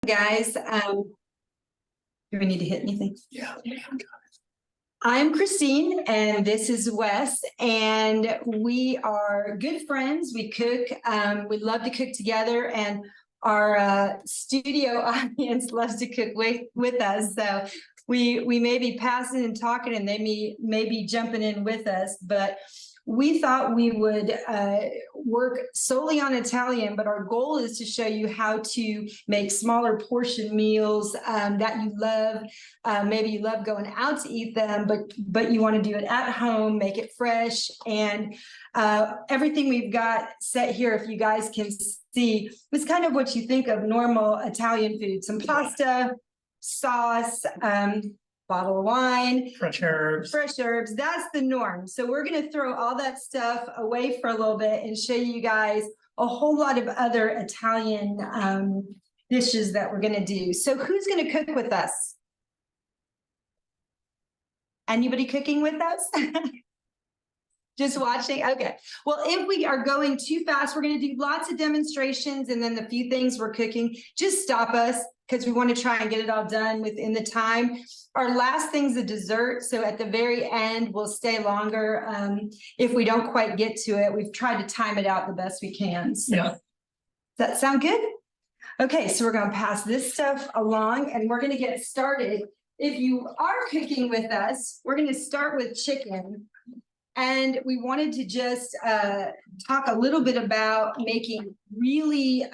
Guys, do we need to hit anything? Yeah. I'm Christine and this is Wes, and we are good friends. We cook, we love to cook together, and our studio audience loves to cook with us. So we may be passing and talking, and they may be jumping in with us, but we thought we would work solely on Italian, but our goal is to show you how to make smaller portion meals that you love. Maybe you love going out to eat them, but you want to do it at home, make it fresh. And everything we've got set here, if you guys can see, is kind of what you think of normal Italian food. Some pasta, sauce, bottle of wine, Fresh herbs. That's the norm. So we're going to throw all that stuff away for a little bit and show you guys a whole lot of other Italian dishes that we're going to do. So who's going to cook with us? Anybody cooking with us? Just watching? Okay. Well, if we are going too fast, we're going to do lots of demonstrations, and then the few things we're cooking, just stop us, because we want to try and get it all done within the time. Our last thing's a dessert, so at the very end, we'll stay longer if we don't quite get to it. We've tried to time it out the best we can. So. Yeah. Does that sound good? Okay, so we're going to pass this stuff along, and we're going to get started. If you are cooking with us, we're going to start with chicken. And we wanted to just talk a little bit about making really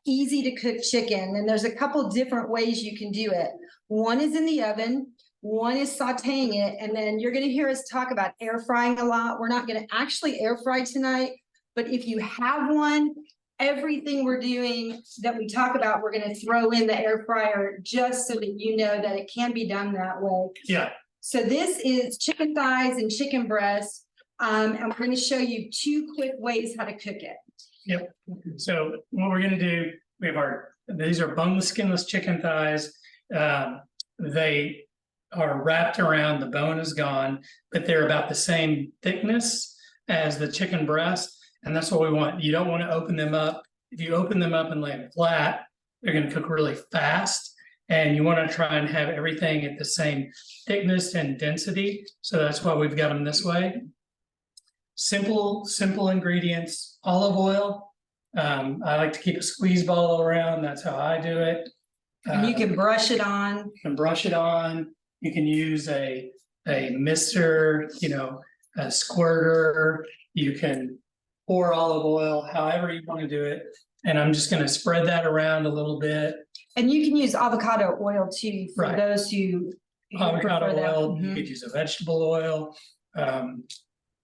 easy to cook chicken. And there's a couple different ways you can do it. One is in the oven, one is sauteing it. And then you're going to hear us talk about air frying a lot. We're not going to actually air fry tonight, but if you have one, everything we're doing that we talk about, we're going to throw in the air fryer just so that you know that it can be done that way. Yeah. So this is chicken thighs and chicken breasts. And we're going to show you two quick ways how to cook it. Yep. So what we're going to do, we have these are boneless, skinless chicken thighs. They are wrapped around, the bone is gone, but they're about the same thickness as the chicken breast. And that's what we want. You don't want to open them up. If you open them up and lay them flat, they're going to cook really fast. And you want to try and have everything at the same thickness and density. So that's why we've got them this way. Simple ingredients, olive oil. I like to keep a squeeze bottle around. That's how I do it. And you can brush it on. You can brush it on. You can use a mister, a squirter. You can pour olive oil, however you want to do it. And I'm just going to spread that around a little bit. And you can use avocado oil too, for those who avocado oil. Mm-hmm. You could use a vegetable oil.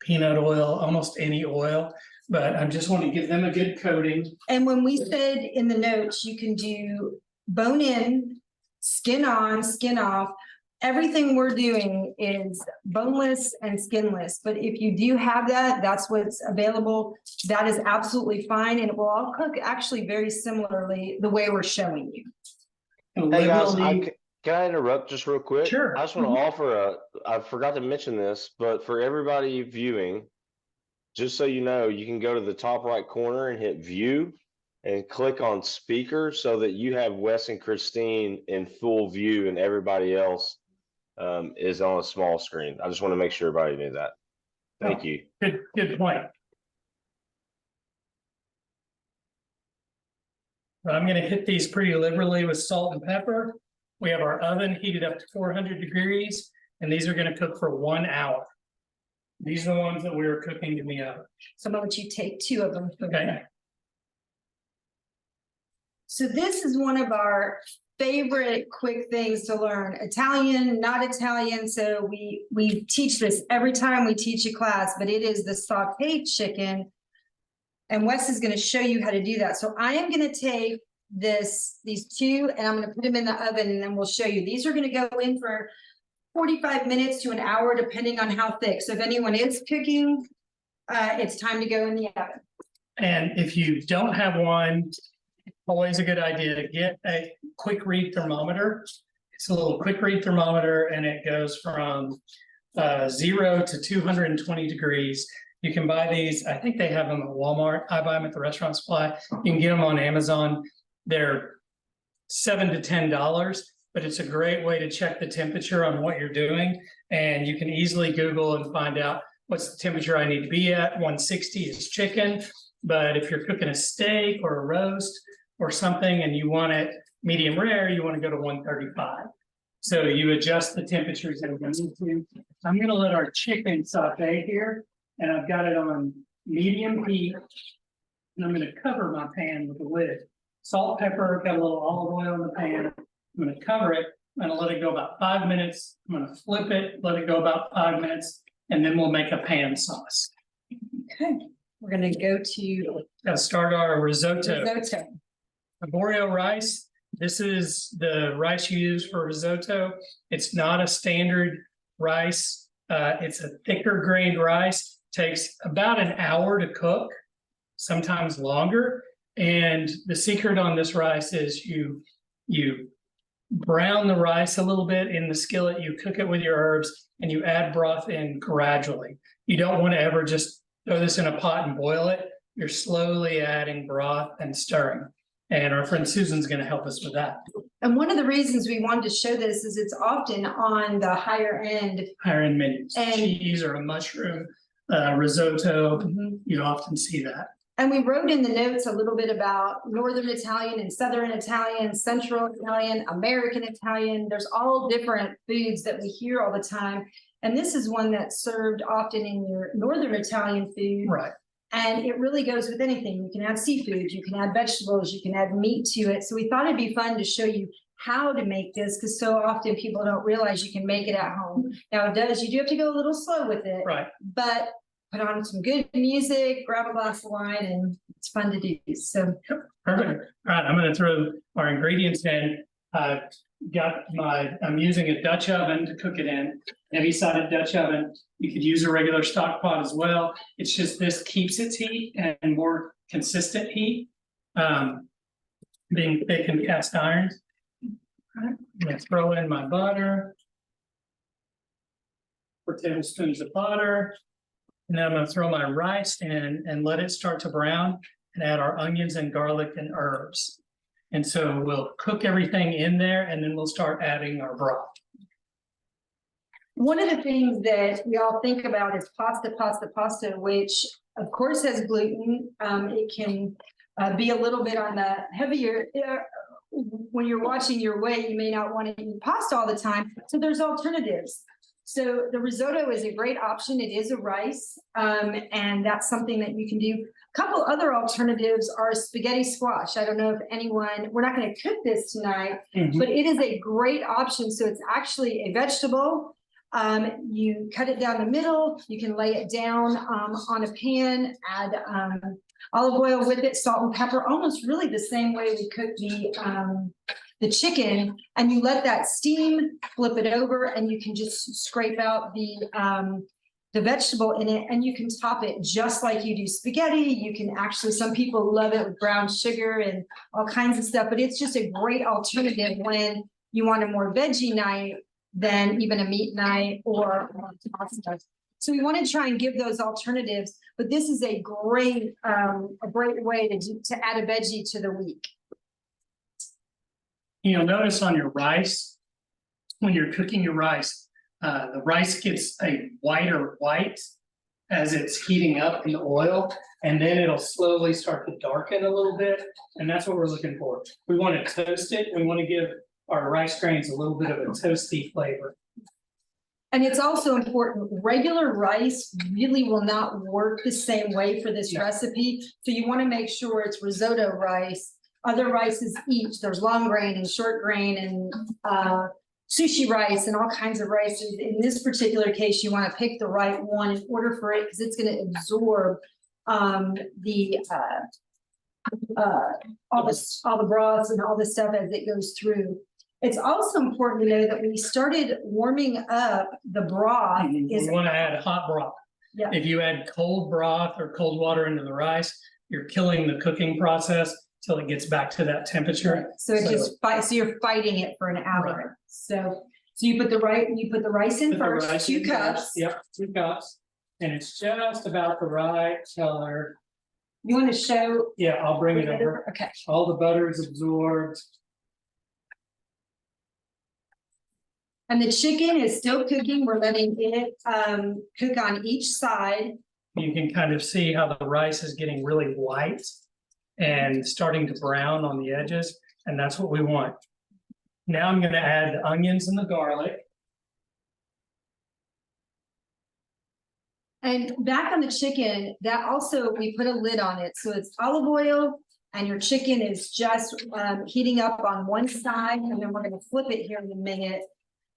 Peanut oil, almost any oil, but I just want to give them a good coating. And when we said in the notes, you can do bone in, skin on, skin off. Everything we're doing is boneless and skinless. But if you do have that, that's what's available. That is absolutely fine. And it will all cook actually very similarly the way we're showing you. Hey guys, can I interrupt just real quick? Sure. I just want to offer I forgot to mention this, but for everybody viewing, just so you know, you can go to the top right corner and hit view and click on speaker so that you have Wes and Christine in full view and everybody else is on a small screen. I just want to make sure everybody knew that. Thank you. Good point. But I'm going to hit these pretty liberally with salt and pepper. We have our oven heated up to 400 degrees, and these are going to cook for 1 hour. These are the ones that we were cooking in the oven. So why don't you take 2 of them? Okay. So this is one of our favorite quick things to learn. Italian, not Italian. So we teach this every time we teach a class, but it is the sauteed chicken. And Wes is going to show you how to do that. So I am going to take these 2, and I'm going to put them in the oven, and then we'll show you. These are going to go in for 45 minutes to an hour, depending on how thick. So if anyone is cooking, it's time to go in the oven. And if you don't have one, always a good idea to get a quick read thermometer. It's a little quick read thermometer, and it goes from 0 to 220 degrees. You can buy these. I think they have them at Walmart. I buy them at the restaurant supply. You can get them on Amazon. They're $7 to $10, but it's a great way to check the temperature on what you're doing. And you can easily Google and find out what's the temperature I need to be at. 160 is chicken, but if you're cooking a steak or a roast or something and you want it medium rare, you want to go to 135. So you adjust the temperatures that we're going to. I'm going to let our chicken saute here, and I've got it on medium heat. And I'm going to cover my pan with a lid. Salt, pepper, got a little olive oil in the pan. I'm going to cover it. I'm going to let it go about 5 minutes. I'm going to flip it, let it go about 5 minutes, and then we'll make a pan sauce. Okay, we're gonna go to Start our risotto. risotto. Arborio rice. This is the rice you use for risotto. It's not a standard rice. It's a thicker grained rice. Takes about an hour to cook, sometimes longer. And the secret on this rice is you brown the rice a little bit in the skillet, you cook it with your herbs, and you add broth in gradually. You don't want to ever just throw this in a pot and boil it. You're slowly adding broth and stirring. And our friend Susan's going to help us with that. And one of the reasons we wanted to show this is it's often on the higher end. Higher end menus, And- cheese or a mushroom risotto, you often see that. And we wrote in the notes a little bit about Northern Italian and Southern Italian, Central Italian, American Italian. There's all different foods that we hear all the time. And this is one that's served often in your Northern Italian food. Right. And it really goes with anything. You can add seafood, you can add vegetables, you can add meat to it. So we thought it'd be fun to show you how to make this, because so often people don't realize you can make it at home. Now you do have to go a little slow with it, Right. but put on some good music, grab a glass of wine, and it's fun to do. So Perfect. All right, I'm going to throw our ingredients in. I'm using a Dutch oven to cook it in, heavy-sided Dutch oven. You could use a regular stock pot as well. It's just this keeps its heat and more consistent heat, being thick and cast iron. I'm going to throw in my butter. 4 tablespoons of butter. And then I'm going to throw my rice in and let it start to brown and add our onions and garlic and herbs. And so we'll cook everything in there and then we'll start adding our broth. one of the things that we all think about is pasta, which of course has gluten. It can be a little bit on the heavier. When you're watching your weight, you may not want to eat pasta all the time. So there's alternatives. So the risotto is a great option. It is a rice, and that's something that you can do. A couple other alternatives are spaghetti squash. I don't know if we're not going to cook this tonight, but it is a great option. So it's actually a vegetable. You cut it down the middle, you can lay it down on a pan, add olive oil with it, salt and pepper, almost really the same way we cook the chicken, and you let that steam, flip it over, and you can just scrape out the vegetable in it, and you can top it just like you do spaghetti. You can actually, some people love it with brown sugar and all kinds of stuff, but it's just a great alternative when you want a more veggie night than even a meat night or pasta. So we want to try and give those alternatives, but this is a great way to add a veggie to the week. You'll notice on your rice, when you're cooking your rice, the rice gets a whiter white as it's heating up in the oil, and then it'll slowly start to darken a little bit, and that's what we're looking for. We want to toast it, and we want to give our rice grains a little bit of a toasty flavor. And it's also important, regular rice really will not work the same way for this recipe. So you want to make sure it's risotto rice. Other rices each, there's long grain and short grain and sushi rice and all kinds of rices. In this particular case, you want to pick the right one in order for it, because it's going to absorb all the broths and all the stuff as it goes through. It's also important to know that when we started warming up the broth, We want to add hot broth. Yeah. If you add cold broth or cold water into the rice, you're killing the cooking process till it gets back to that temperature. So it just so you're fighting it for an hour. Right. So you put the rice in Put the first, rice 2 in cups. first. Yep, 2 cups. And it's just about the right color. You want to show? Yeah, I'll bring it over. Okay. All the butter is absorbed. And the chicken is still cooking. We're letting it cook on each side. You can kind of see how the rice is getting really white and starting to brown on the edges, and that's what we want. Now I'm gonna add the onions and the garlic. And back on the chicken, that also, we put a lid on it, so it's olive oil. And your chicken is just heating up on one side, and then we're gonna flip it here in a minute.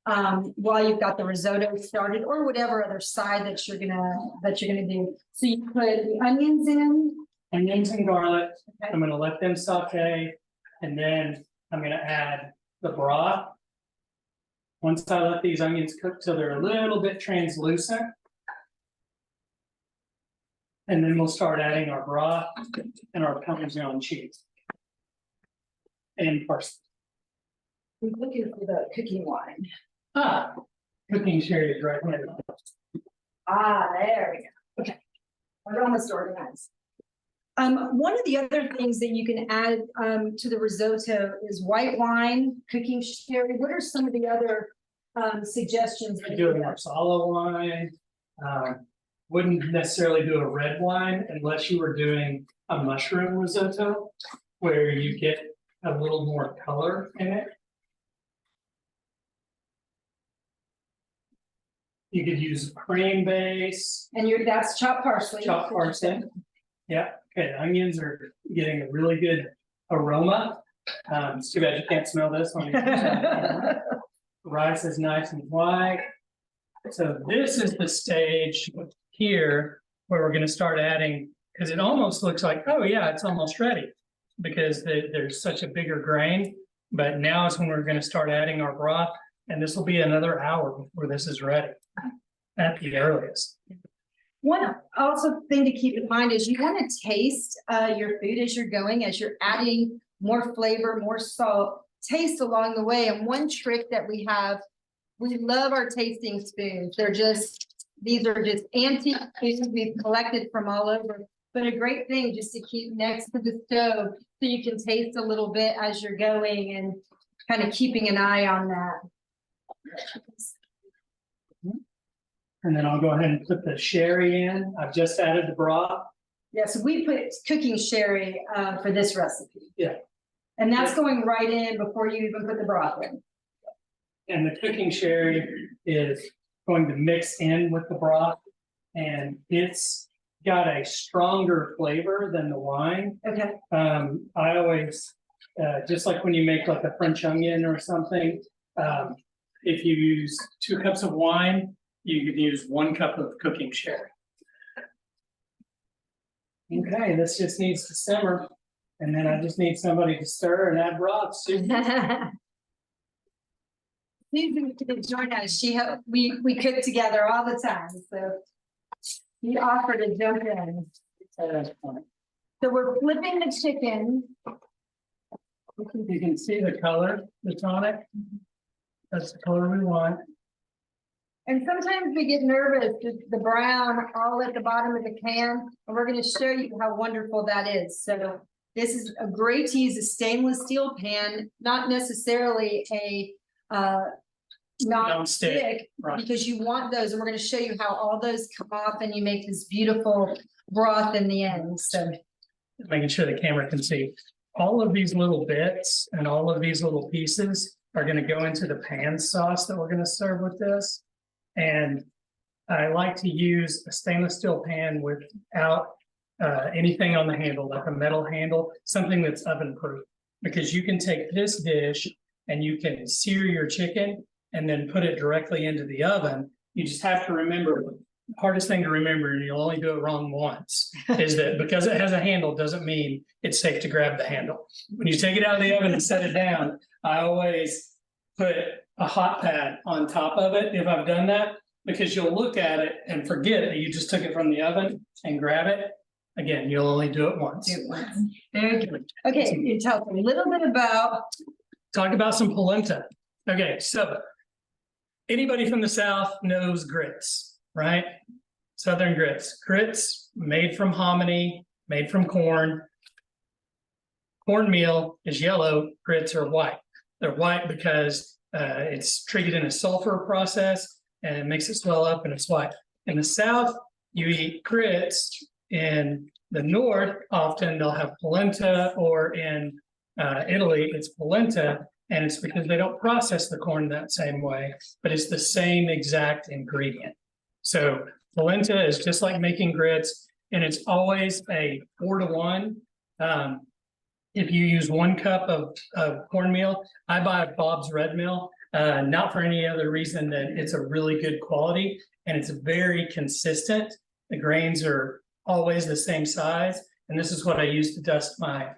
While you've got the risotto started, or whatever other side that you're gonna do. So you put the onions in. Onions and garlic, Okay. I'm gonna let them saute, and then I'm gonna add the broth. Once I let these onions cook till they're a little bit translucent. And then we'll start adding our broth and our Parmesan cheese. And parsley. We're looking for the cooking wine. Cooking sherry is right here. There we go. Okay. We're almost organized. One of the other things that you can add to the risotto is white wine, cooking sherry. What are some of the other suggestions? I do a Marsala wine. Wouldn't necessarily do a red wine unless you were doing a mushroom risotto, where you get a little more color in it. You could use a cream base, And that's chopped parsley. chopped parsley. Yeah, okay, the onions are getting a really good aroma. It's too bad you can't smell this one. Rice is nice and white. So this is the stage here where we're gonna start adding, because it almost looks like, oh yeah, it's almost ready. Because there's such a bigger grain, but now is when we're gonna start adding our broth, and this will be another hour before this is ready. At the earliest. One also thing to keep in mind is you want to taste your food as you're going, as you're adding more flavor, more salt, taste along the way. And one trick that we have, we love our tasting spoons. These are just antique spoons we've collected from all over. But a great thing just to keep next to the stove so you can taste a little bit as you're going and kind of keeping an eye on that. And then I'll go ahead and put the sherry in. I've just added the broth. Yeah, so we put cooking sherry for this recipe. Yeah. And that's going right in before you even put the broth in. And the cooking sherry is going to mix in with the broth. And it's got a stronger flavor than the wine. Okay, I always, just like when you make like a French onion or something, if you use 2 cups of wine, you could use 1 cup of cooking sherry. Okay, this just needs to simmer, and then I just need somebody to stir and add broth. Susan. Susan could join us. We cook together all the time, so he offered to jump in. So we're flipping the chicken. You can see the color, the tonic. That's the color we want. And sometimes we get nervous, just the brown all at the bottom of the can, and we're gonna show you how wonderful that is. So this is a great to use a stainless steel pan, not necessarily a non-stick, right. because you want those, and we're gonna show you how all those come off and you make this beautiful broth in the end, so. Making sure the camera can see. All of these little bits and all of these little pieces are gonna go into the pan sauce that we're gonna serve with this. And I like to use a stainless steel pan without anything on the handle, like a metal handle, something that's oven proof. Because you can take this dish and you can sear your chicken and then put it directly into the oven. You just have to remember, the hardest thing to remember, and you'll only do it wrong once, is that because it has a handle doesn't mean it's safe to grab the handle. When you take it out of the oven and set it down, I always put a hot pad on top of it if I've done that, because you'll look at it and forget that you just took it from the oven and grab it. Again, you'll only do it once. Very good. Okay, you tell us a little bit about. Talk about some polenta. Okay, so anybody from the South knows grits, right? Southern grits. Grits made from hominy, made from corn. Cornmeal is yellow, grits are white. They're white because It's treated in a sulfur process and it makes it swell up and it's white. In the South, you eat grits. In the North, often they'll have polenta, or in Italy, it's polenta. And it's because they don't process the corn that same way, but it's the same exact ingredient. So polenta is just like making grits, and it's always a 4-to-1. If you use 1 cup of cornmeal, I buy Bob's Red Mill, not for any other reason than it's a really good quality and it's very consistent. The grains are always the same size. And this is what I use to dust my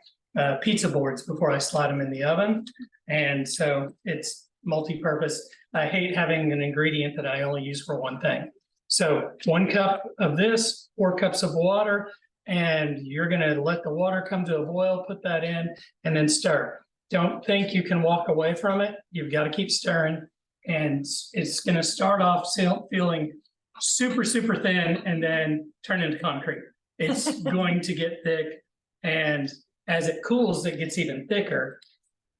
pizza boards before I slide them in the oven. And so it's multi-purpose. I hate having an ingredient that I only use for one thing. So 1 cup of this, 4 cups of water, and you're gonna let the water come to a boil, put that in, and then stir. Don't think you can walk away from it. You've got to keep stirring. And it's gonna start off feeling super, super thin and then turn into concrete. It's going to get thick. And as it cools, it gets even thicker.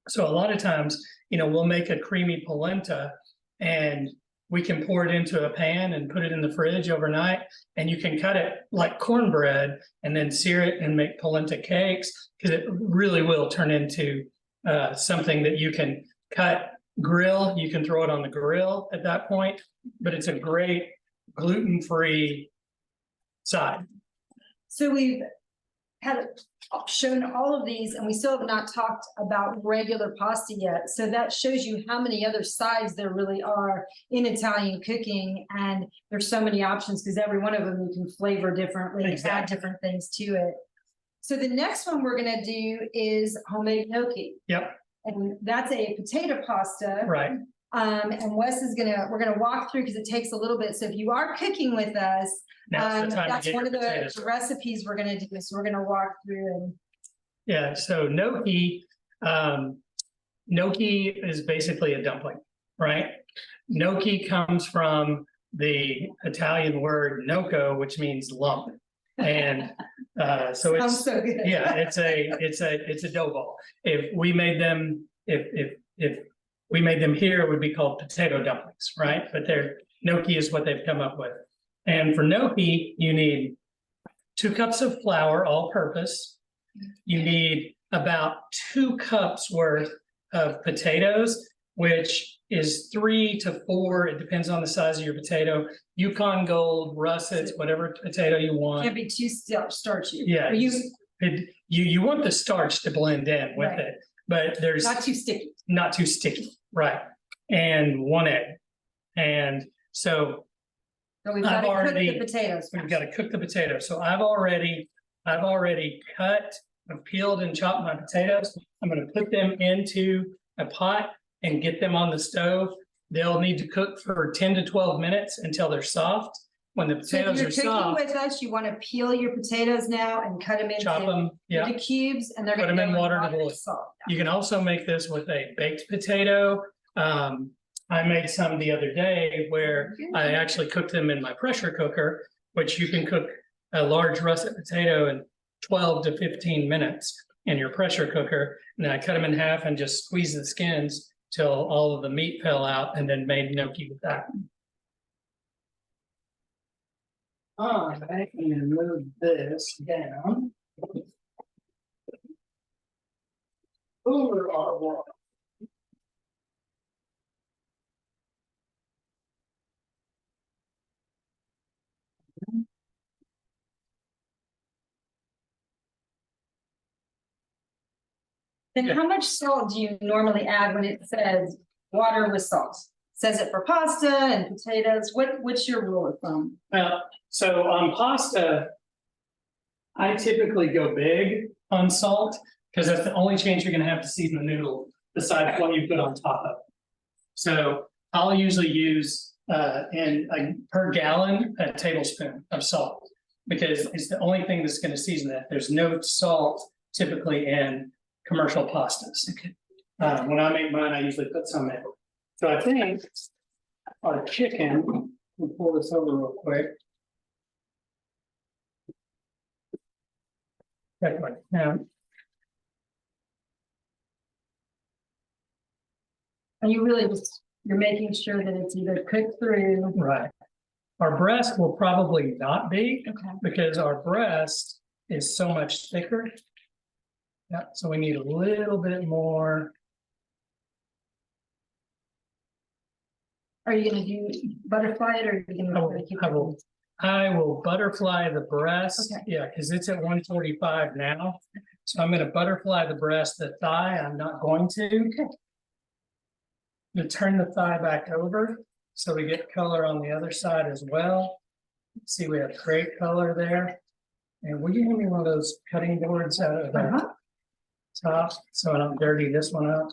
So a lot of times, we'll make a creamy polenta and we can pour it into a pan and put it in the fridge overnight. And you can cut it like cornbread and then sear it and make polenta cakes, because it really will turn into something that you can cut, grill. You can throw it on the grill at that point, but it's a great gluten-free side. So we've had shown all of these and we still have not talked about regular pasta yet. So that shows you how many other sides there really are in Italian cooking. And there's so many options because every one of them you can flavor differently, Exactly. add different things to it. So the next one we're gonna do is homemade gnocchi. Yep. And that's a potato pasta. Right. And Wes is we're gonna walk through because it takes a little bit. So if you are cooking with us, Now's the time to that's get one your of the potatoes. recipes we're gonna do. So we're gonna walk through and Yeah, so gnocchi, gnocchi is basically a dumpling, right? Gnocchi comes from the Italian word gnocco, which means lump. And so sounds it's, so good. yeah, it's a dough ball. If we made them, if we made them here, it would be called potato dumplings, right? But gnocchi is what they've come up with. And for gnocchi, you need 2 cups of flour, all purpose. You need about 2 cups worth of potatoes, which is 3 to 4. It depends on the size of your potato. Yukon Gold, russets, whatever potato you want. Can't be too starchy. Yeah, Or you you want the starch to blend in with Right. it, but there's not too sticky. not too sticky, right? And 1 egg. And so But we've I've got to cook already- the potatoes. we've got to cook the potatoes. So I've already cut, I've peeled and chopped my potatoes. I'm going to put them into a pot and get them on the stove. They'll need to cook for 10 to 12 minutes until they're soft. When the So if potatoes you're are cooking soft, with us, you want to peel your potatoes now and cut them chop them, yeah. into cubes, and they're Put going to 'em in go water to and boil. salt. You can also make this with a baked potato. I made some the other day where I actually cooked them in my pressure cooker, which you can cook a large russet potato in 12 to 15 minutes in your pressure cooker. And I cut them in half and just squeeze the skins till all of the meat fell out, and then made gnocchi with that. I can move this down. Over our water. Then how much salt do you normally add when it says water with salt? Says it for pasta and potatoes. What's your rule of thumb? So on pasta, I typically go big on salt, because that's the only change you're gonna have to season the noodle besides what you put on top of it. So I'll usually use per gallon, a tablespoon of salt, because it's the only thing that's gonna season it. There's no salt typically in commercial pastas. When I make mine, I usually put some in. So I think our chicken, we'll pull this over real quick. That one, now. And you really just, you're making sure that it's either cooked through. Right. Our breast will probably not be, Okay. because our breast is so much thicker. Yeah, so we need a little bit more. Are you gonna do butterfly it or are you gonna keep I will, I will butterfly the breast. Okay. Yeah, because it's at 145 now. So I'm gonna butterfly the breast, the thigh, I'm not going to. Okay. To turn the thigh back over, so we get color on the other side as well. See, we have great color there. And will you give me one of those cutting boards out of the Uh-huh. top, so I don't dirty this one up?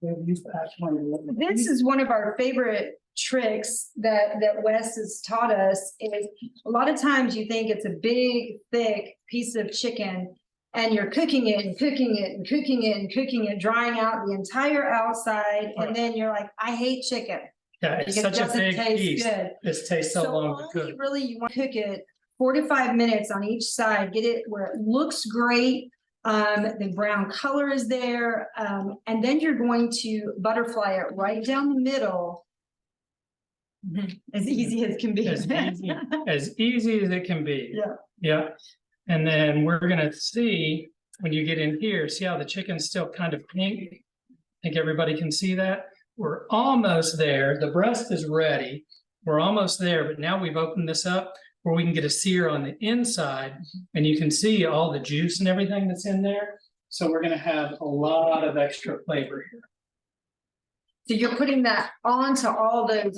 This is one of our favorite tricks that Wes has taught us is a lot of times you think it's a big, thick piece of chicken and you're cooking it and cooking it and cooking it and cooking it, drying out the entire outside. And then you're like, I hate chicken. Yeah, it's Because it such a doesn't big taste piece. good. This tastes so long to only cook. really you want to cook it 4 to 5 minutes on each side, get it where it looks great. The brown color is there. And then you're going to butterfly it right down the middle. As easy as can be. As easy as it can be. Yeah. Yeah, and then we're gonna see, when you get in here, see how the chicken's still kind of pink? Think everybody can see that? We're almost there, the breast is ready, we're almost there, but now we've opened this up where we can get a sear on the inside, and you can see all the juice and everything that's in there. So we're gonna have a lot of extra flavor here. So you're putting that onto all those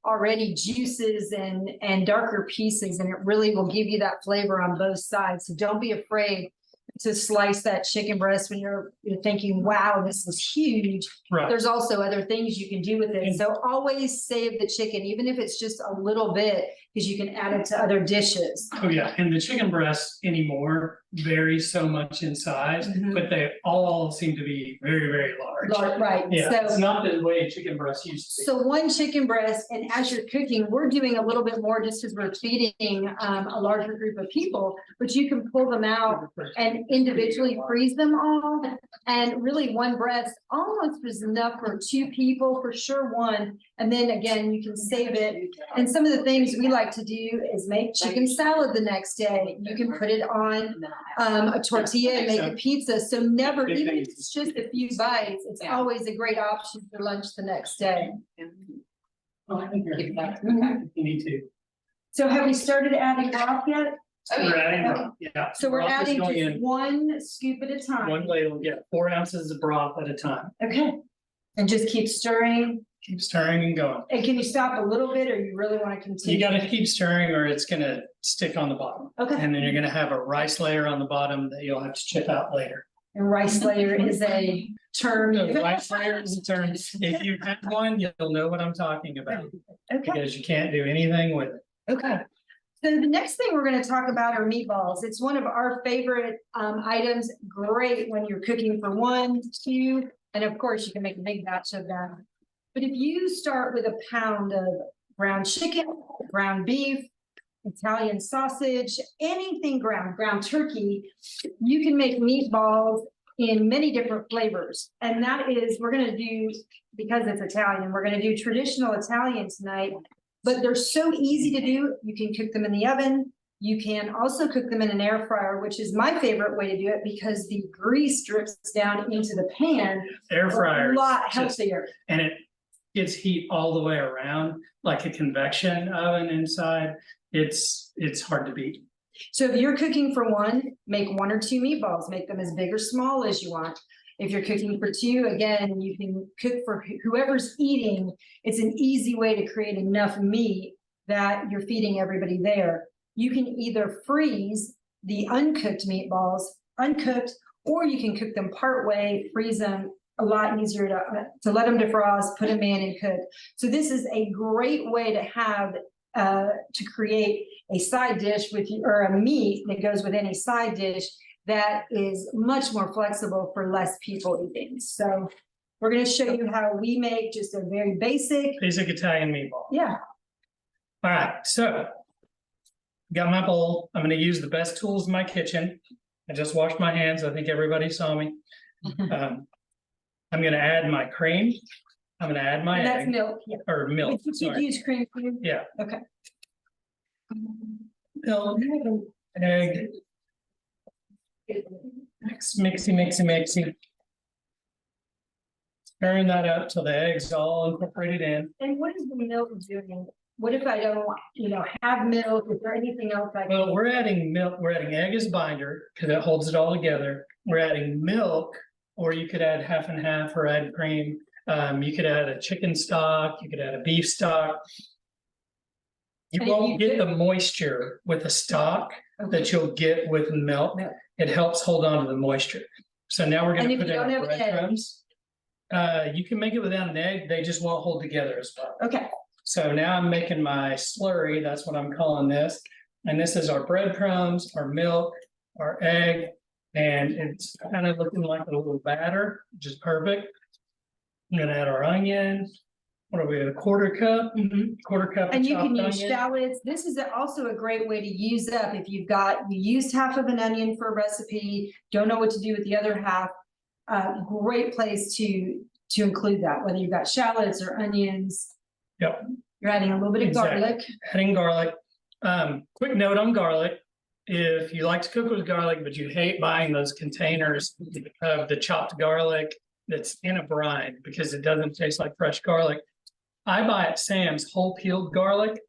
already juices and darker pieces, and it really will give you that flavor on both sides. So don't be afraid to slice that chicken breast when you're thinking, wow, this is huge. Right, There's also other things you can do with it. And- So always save the chicken, even if it's just a little bit, because you can add it to other dishes. oh yeah, and the chicken breasts anymore vary so much in size, Mhm. but they all seem to be very, very large. Right, Yeah, it's so, not the way chicken breast used to be. so one chicken breast, and as you're cooking, we're doing a little bit more just because we're feeding a larger group of people, but you can pull them out and individually freeze them all. And really one breast almost was enough for 2 people, for sure one. And then again, you can save it. And some of the things we like to do is make chicken salad the next day. You can put it on a tortilla and make a pizza. So never, even if it's just a few bites, it's always a great option for lunch the next day. Oh, I think you're- You need to. So have we started adding broth yet? We're adding, yeah. So we're broth is adding going just in 1 scoop at a time. One ladle, yeah, 4 ounces of broth at a time. Okay. And just keep stirring. Keep stirring and going. And can you stop a little bit or you really want to continue? You gotta keep stirring or it's gonna stick on the bottom. Okay. And then you're gonna have a rice layer on the bottom that you'll have to chip out later. And rice layer is a term. The rice layer is a term. If you have one, you'll know what I'm talking about, Okay, because you can't do anything with it. okay. So the next thing we're gonna talk about are meatballs. It's one of our favorite items. Great when you're cooking for 1, 2, and of course you can make a big batch of them. But if you start with a pound of ground chicken, ground beef, Italian sausage, anything ground turkey, you can make meatballs in many different flavors. And that is, we're gonna do, because it's Italian, we're gonna do traditional Italian tonight. But they're so easy to do. You can cook them in the oven. You can also cook them in an air fryer, which is my favorite way to do it because the grease drips down into the pan. Air fryer. A lot just- healthier. And it gets heat all the way around, like a convection oven inside. It's hard to beat. So if you're cooking for 1, make 1 or 2 meatballs, make them as big or small as you want. If you're cooking for 2, again, you can cook for whoever's eating. It's an easy way to create enough meat that you're feeding everybody there. You can either freeze the uncooked meatballs, uncooked, or you can cook them part way, freeze them. A lot easier to let them defrost, put them in and cook. So this is a great way to have to create a side dish with you, or a meat that goes with any side dish that is much more flexible for less people eating. So we're gonna show you how we make just a very basic, Basic Italian meatball. yeah, All right, so. Got my bowl. I'm gonna use the best tools in my kitchen. I just washed my hands. I think everybody saw me. I'm gonna add my cream. I'm gonna add my And that's egg milk, yeah. or milk, Would you sorry. use cream for you? Yeah. Okay. Milk, egg. Mixy. Stirring that up till the egg's all incorporated in. And what is the milk doing? What if I don't, have milk? Is there anything else I Well, can? we're adding milk, we're adding egg as binder, because it holds it all together. We're adding milk, or you could add half and half or add cream. You could add a chicken stock, you could add a beef stock. You And if you won't get do- the moisture with the stock Okay. that you'll get with milk. Milk. It helps hold on to the moisture. So now we're And gonna if put you in don't our have an egg? breadcrumbs. You can make it without an egg, they just won't hold together as well. Okay, So now I'm making my slurry, that's what I'm calling this. And this is our breadcrumbs, our milk, our egg, and it's kind of looking like a little batter, which is perfect. I'm gonna add our onion. What are we, a quarter cup? Quarter cup. of and you can chopped use onion. shallots. This is also a great way to use up if you used half of an onion for a recipe, don't know what to do with the other half. Great place to include that, whether you've got shallots or onions. Yep. You're adding a little bit of Exactly. garlic. Adding garlic. Quick note on garlic. If you like to cook with garlic, but you hate buying those containers of the chopped garlic that's in a brine because it doesn't taste like fresh garlic. I buy at Sam's whole peeled garlic,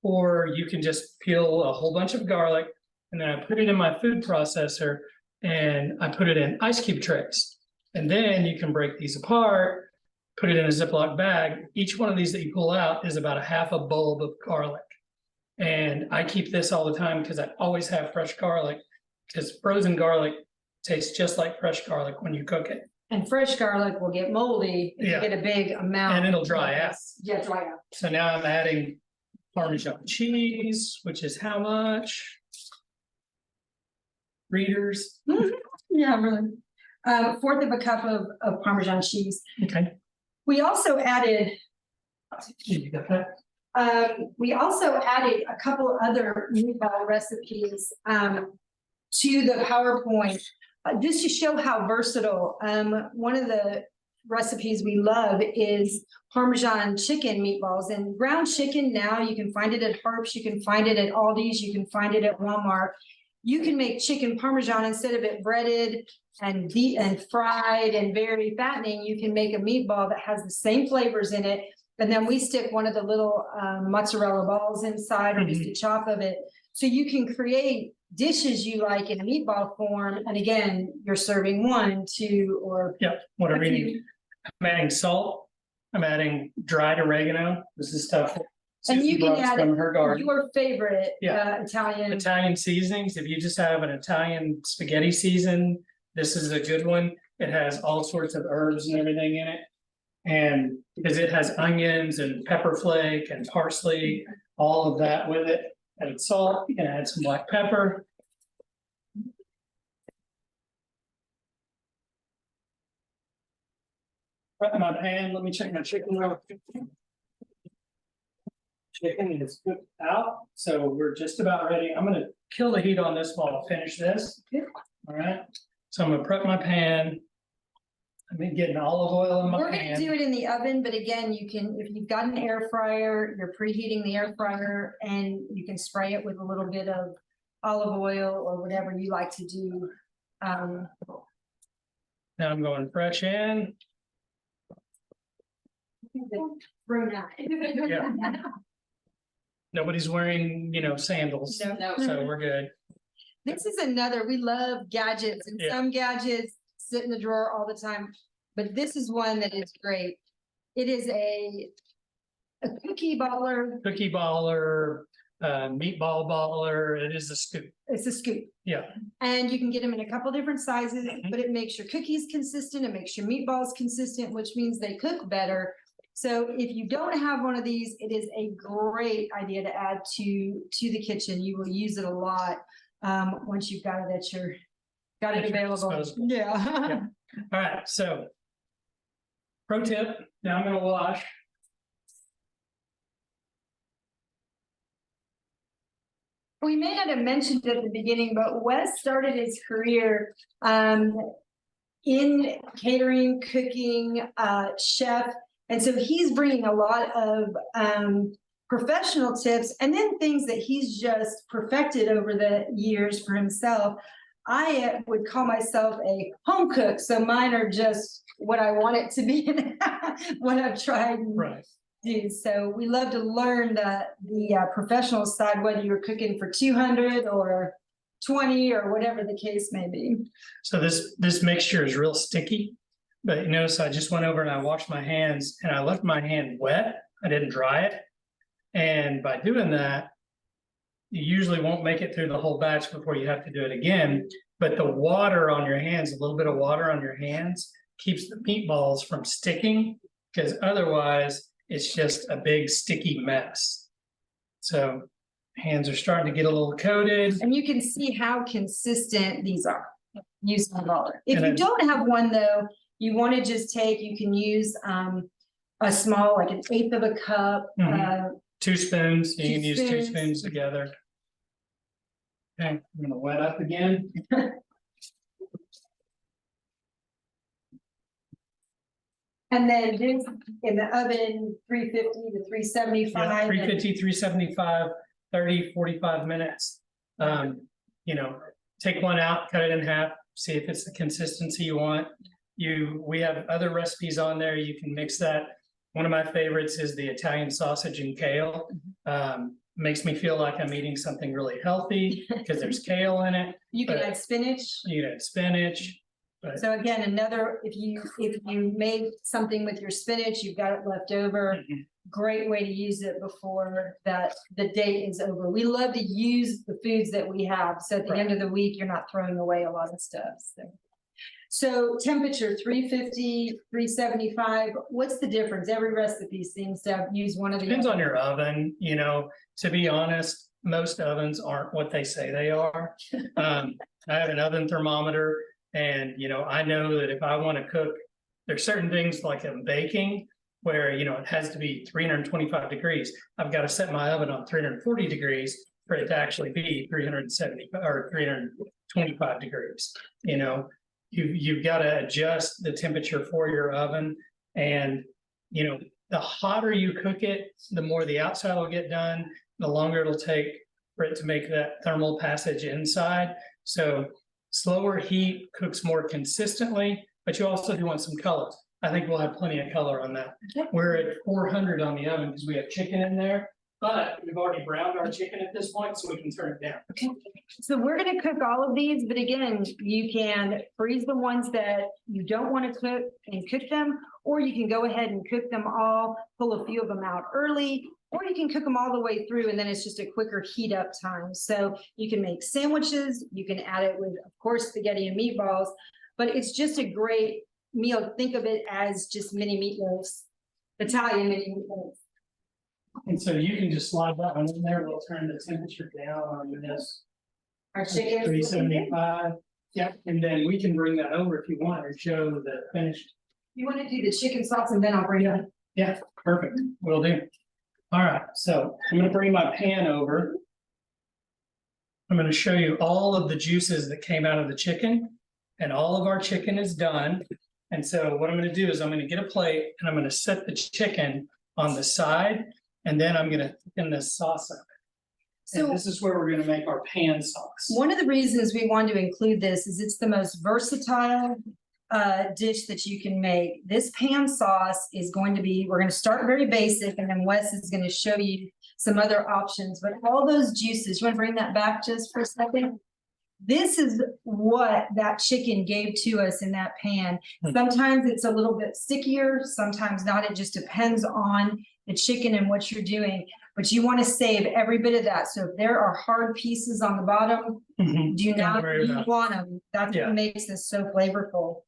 or you can just peel a whole bunch of garlic and then I put it in my food processor and I put it in ice cube trays. And then you can break these apart, put it in a Ziploc bag. Each one of these that you pull out is about a half a bulb of garlic. And I keep this all the time because I always have fresh garlic, because frozen garlic tastes just like fresh garlic when you cook it. And fresh garlic will get moldy if you Yeah. get a big amount. And it'll dry out. Yeah, dry out. So now I'm adding Parmesan cheese, which is how much? Readers, Yeah, really. Fourth of a cup of Parmesan cheese. okay. We also added, You got that? we also added a couple other meatball recipes, to the PowerPoint. Just to show how versatile, one of the recipes we love is Parmesan chicken meatballs, and ground chicken. Now you can find it at Harps, you can find it at Aldi's, you can find it at Walmart. You can make chicken Parmesan instead of it breaded and beat and fried and very fattening. You can make a meatball that has the same flavors in it. And then we stick one of the little mozzarella balls inside or just a chop of it. So you can create dishes you like in a meatball form. And again, you're serving one, two, or Yep, whatever a you few. need. I'm adding salt. I'm adding dried oregano. This is stuff. And Susan you can brought add from her garden. your favorite Yeah. Italian. Italian seasonings. If you just have an Italian spaghetti season, this is a good one. It has all sorts of herbs and everything in it. And because it has onions and pepper flake and parsley, all of that with it. Add salt, you can add some black pepper. Prep my pan, let me check my chicken real quick. Chicken is cooked out, so we're just about ready. I'm gonna kill the heat on this while I finish this. All right, so I'm gonna prep my pan. I'm gonna get an olive oil in my We're gonna do pan. it in the oven, but again, you can, if you've got an air fryer, you're preheating the air fryer and you can spray it with a little bit of olive oil or whatever you like to do. Now I'm going fresh in. Brunei. Nobody's wearing, sandals, No. so we're good. This is another, we love gadgets, and Yeah. some gadgets sit in the drawer all the time, but this is one that is great. It is a cookie baller, Cookie baller, meatball baller, it is a scoop. it's a scoop. Yeah, And you can get them in a couple different sizes, Mhm. but it makes your cookies consistent, it makes your meatballs consistent, which means they cook better. So if you don't have one of these, it is a great idea to add to the kitchen. You will use it a lot, once you've got it at your, got it At your available. disposal. Yeah. Yeah. All right, so. Pro tip, now I'm gonna wash. We may not have mentioned it at the beginning, but Wes started his career in catering, cooking, chef. And so he's bringing a lot of professional tips and then things that he's just perfected over the years for himself. I would call myself a home cook, so mine are just what I want it to be, what I've tried and Right. do. So we love to learn the professional side, whether you're cooking for 200 or 20 or whatever the case may be. So this mixture is real sticky, but you notice I just went over and I washed my hands and I left my hand wet. I didn't dry it. And by doing that, you usually won't make it through the whole batch before you have to do it again. But the water on your hands, a little bit of water on your hands keeps the meatballs from sticking, because otherwise it's just a big sticky mess. So hands are starting to get a little coated. And you can see how consistent these are using the roller. If And you then- don't have one though, you want to just take, you can use a small, like 1/8 of a cup. Mhm. 2 spoons, you Two can use 2 spoons. spoons together. Okay, I'm gonna wet up again. And then this in the oven, 350 to 375. Yeah, and- 350, 375, 30, 45 minutes. You know, take one out, cut it in half, see if it's the consistency you want. We have other recipes on there, you can mix that. One of my favorites is the Italian sausage and kale. Makes me feel like I'm eating something really healthy because there's kale in it. You can but- add spinach. You add spinach. So again, another, if you made something with your spinach, you've got it left over, Mhm. great way to use it before the date is over. We love to use the foods that we have, so at the end of the week, you're not throwing away a lot of stuff, so. So temperature 350, 375. What's the difference? Every recipe seems to use one of the. Depends on your oven, you know, to be honest, most ovens aren't what they say they are. I have an oven thermometer and, you know, I know that if I want to cook, there's certain things like in baking where, you know, it has to be 325 degrees. I've got to set my oven on 340 degrees for it to actually be 370 or 325 degrees, you know. You've got to adjust the temperature for your oven and, you know, the hotter you cook it, the more the outside will get done, the longer it'll take for it to make that thermal passage inside. So slower heat cooks more consistently, but you also do want some color. I think we'll have plenty of color on that. Okay. We're at 400 on the oven because we have chicken in there, but we've already browned our chicken at this point, so we can turn it down. Okay, so we're gonna cook all of these, but again, you can freeze the ones that you don't want to cook and cook them, or you can go ahead and cook them all, pull a few of them out early, or you can cook them all the way through and then it's just a quicker heat up time. So you can make sandwiches, you can add it with, of course, spaghetti and meatballs, but it's just a great meal. Think of it as just mini meatloaves, Italian mini meatloaves. And so you can just slide that one in there, we'll turn the temperature down on this. Our chicken. 375, yep, and then we can bring that over if you want or show the finished. You want to do the chicken sauce and then I'll bring it. Yeah, perfect, will do. All right, so I'm gonna bring my pan over. I'm gonna show you all of the juices that came out of the chicken, and all of our chicken is done. And so what I'm gonna do is I'm gonna get a plate and I'm gonna set the chicken on the side, and then I'm gonna thicken this sauce up. And So this is where we're gonna make our pan sauce. one of the reasons we want to include this is it's the most versatile dish that you can make. This pan sauce is going to be, we're going to start very basic and then Wes is going to show you some other options, but all those juices, you want to bring that back just for a second? This is what that chicken gave to us in that pan. Hmm. Sometimes it's a little bit stickier, sometimes not. It just depends on the chicken and what you're doing. But you want to save every bit of that. So if there are hard pieces on the bottom, Mhm. do Don't not worry about it. want them. That's Yeah. what makes this so flavorful.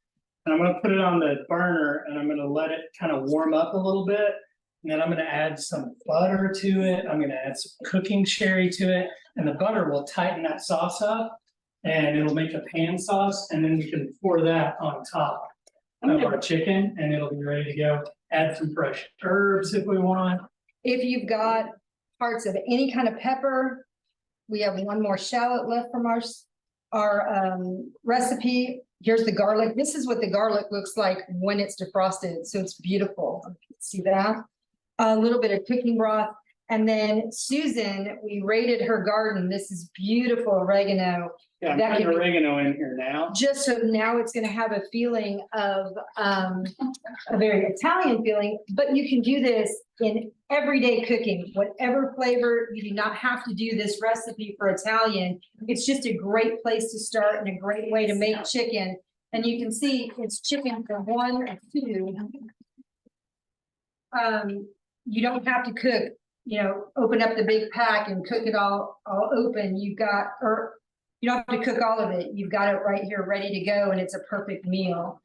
And I'm gonna put it on the burner and I'm gonna let it kind of warm up a little bit. And then I'm gonna add some butter to it. I'm gonna add some cooking sherry to it. And the butter will tighten that sauce up. And it'll make a pan sauce. And then we can pour that on top of our chicken and it'll be ready to go. Add some fresh herbs if we want. If you've got parts of any kind of pepper, we have one more shallot left from our recipe. Here's the garlic. This is what the garlic looks like when it's defrosted. So it's beautiful. See that? A little bit of cooking broth. And then Susan, we raided her garden. This is beautiful oregano. Yeah, I'm That putting could be- oregano in here now. Just so now it's gonna have a feeling of a very Italian feeling, but you can do this in everyday cooking, whatever flavor. You do not have to do this recipe for Italian. It's just a great place to start and a great way to make chicken. And you can see it's chicken from 1 or 2. You don't have to cook, open up the big pack and cook it all open. You don't have to cook all of it. You've got it right here, ready to go, and it's a perfect meal.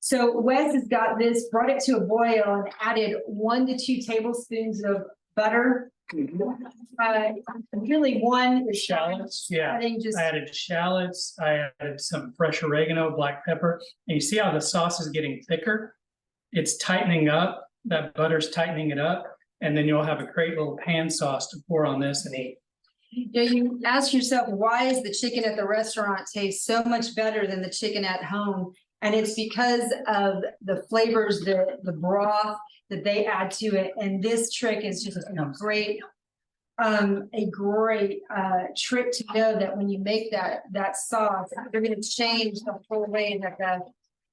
So Wes has got this, brought it to a boil and added 1 to 2 tablespoons of butter. Really 1 is Shallots, yeah. I think just, I added shallots, I added some fresh oregano, black pepper, and you see how the sauce is getting thicker? It's tightening up, that butter's tightening it up, and then you'll have a great little pan sauce to pour on this and eat. you ask yourself, why is the chicken at the restaurant taste so much better than the chicken at home? And it's because of the flavors, the broth that they add to it. And this trick is just a great trick to know that when you make that sauce, you're going to change the whole way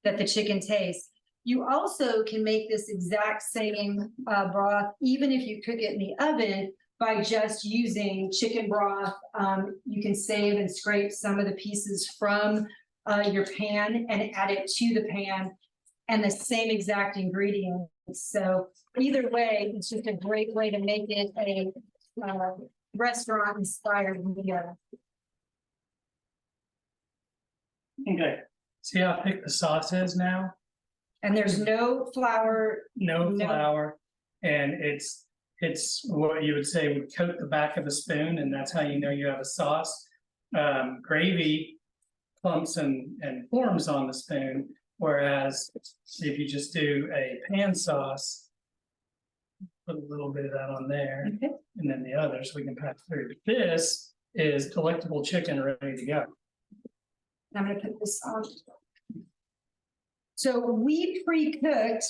that the chicken tastes. You also can make this exact same broth, even if you cook it in the oven, by just using chicken broth. You can save and scrape some of the pieces from your pan and add it to the pan, and the same exact ingredients. So either way, it's just a great way to make it a restaurant inspired meal. Okay, see how thick the sauce is now? And there's no flour. No No. flour, and it's what you would say would coat the back of a spoon, and that's how you know you have a sauce. Gravy clumps and forms on the spoon, whereas if you just do a pan sauce, put a little bit of that on there, Okay. and then the others we can pass through. But this is delectable chicken ready to go. I'm gonna put this on. So we pre-cooked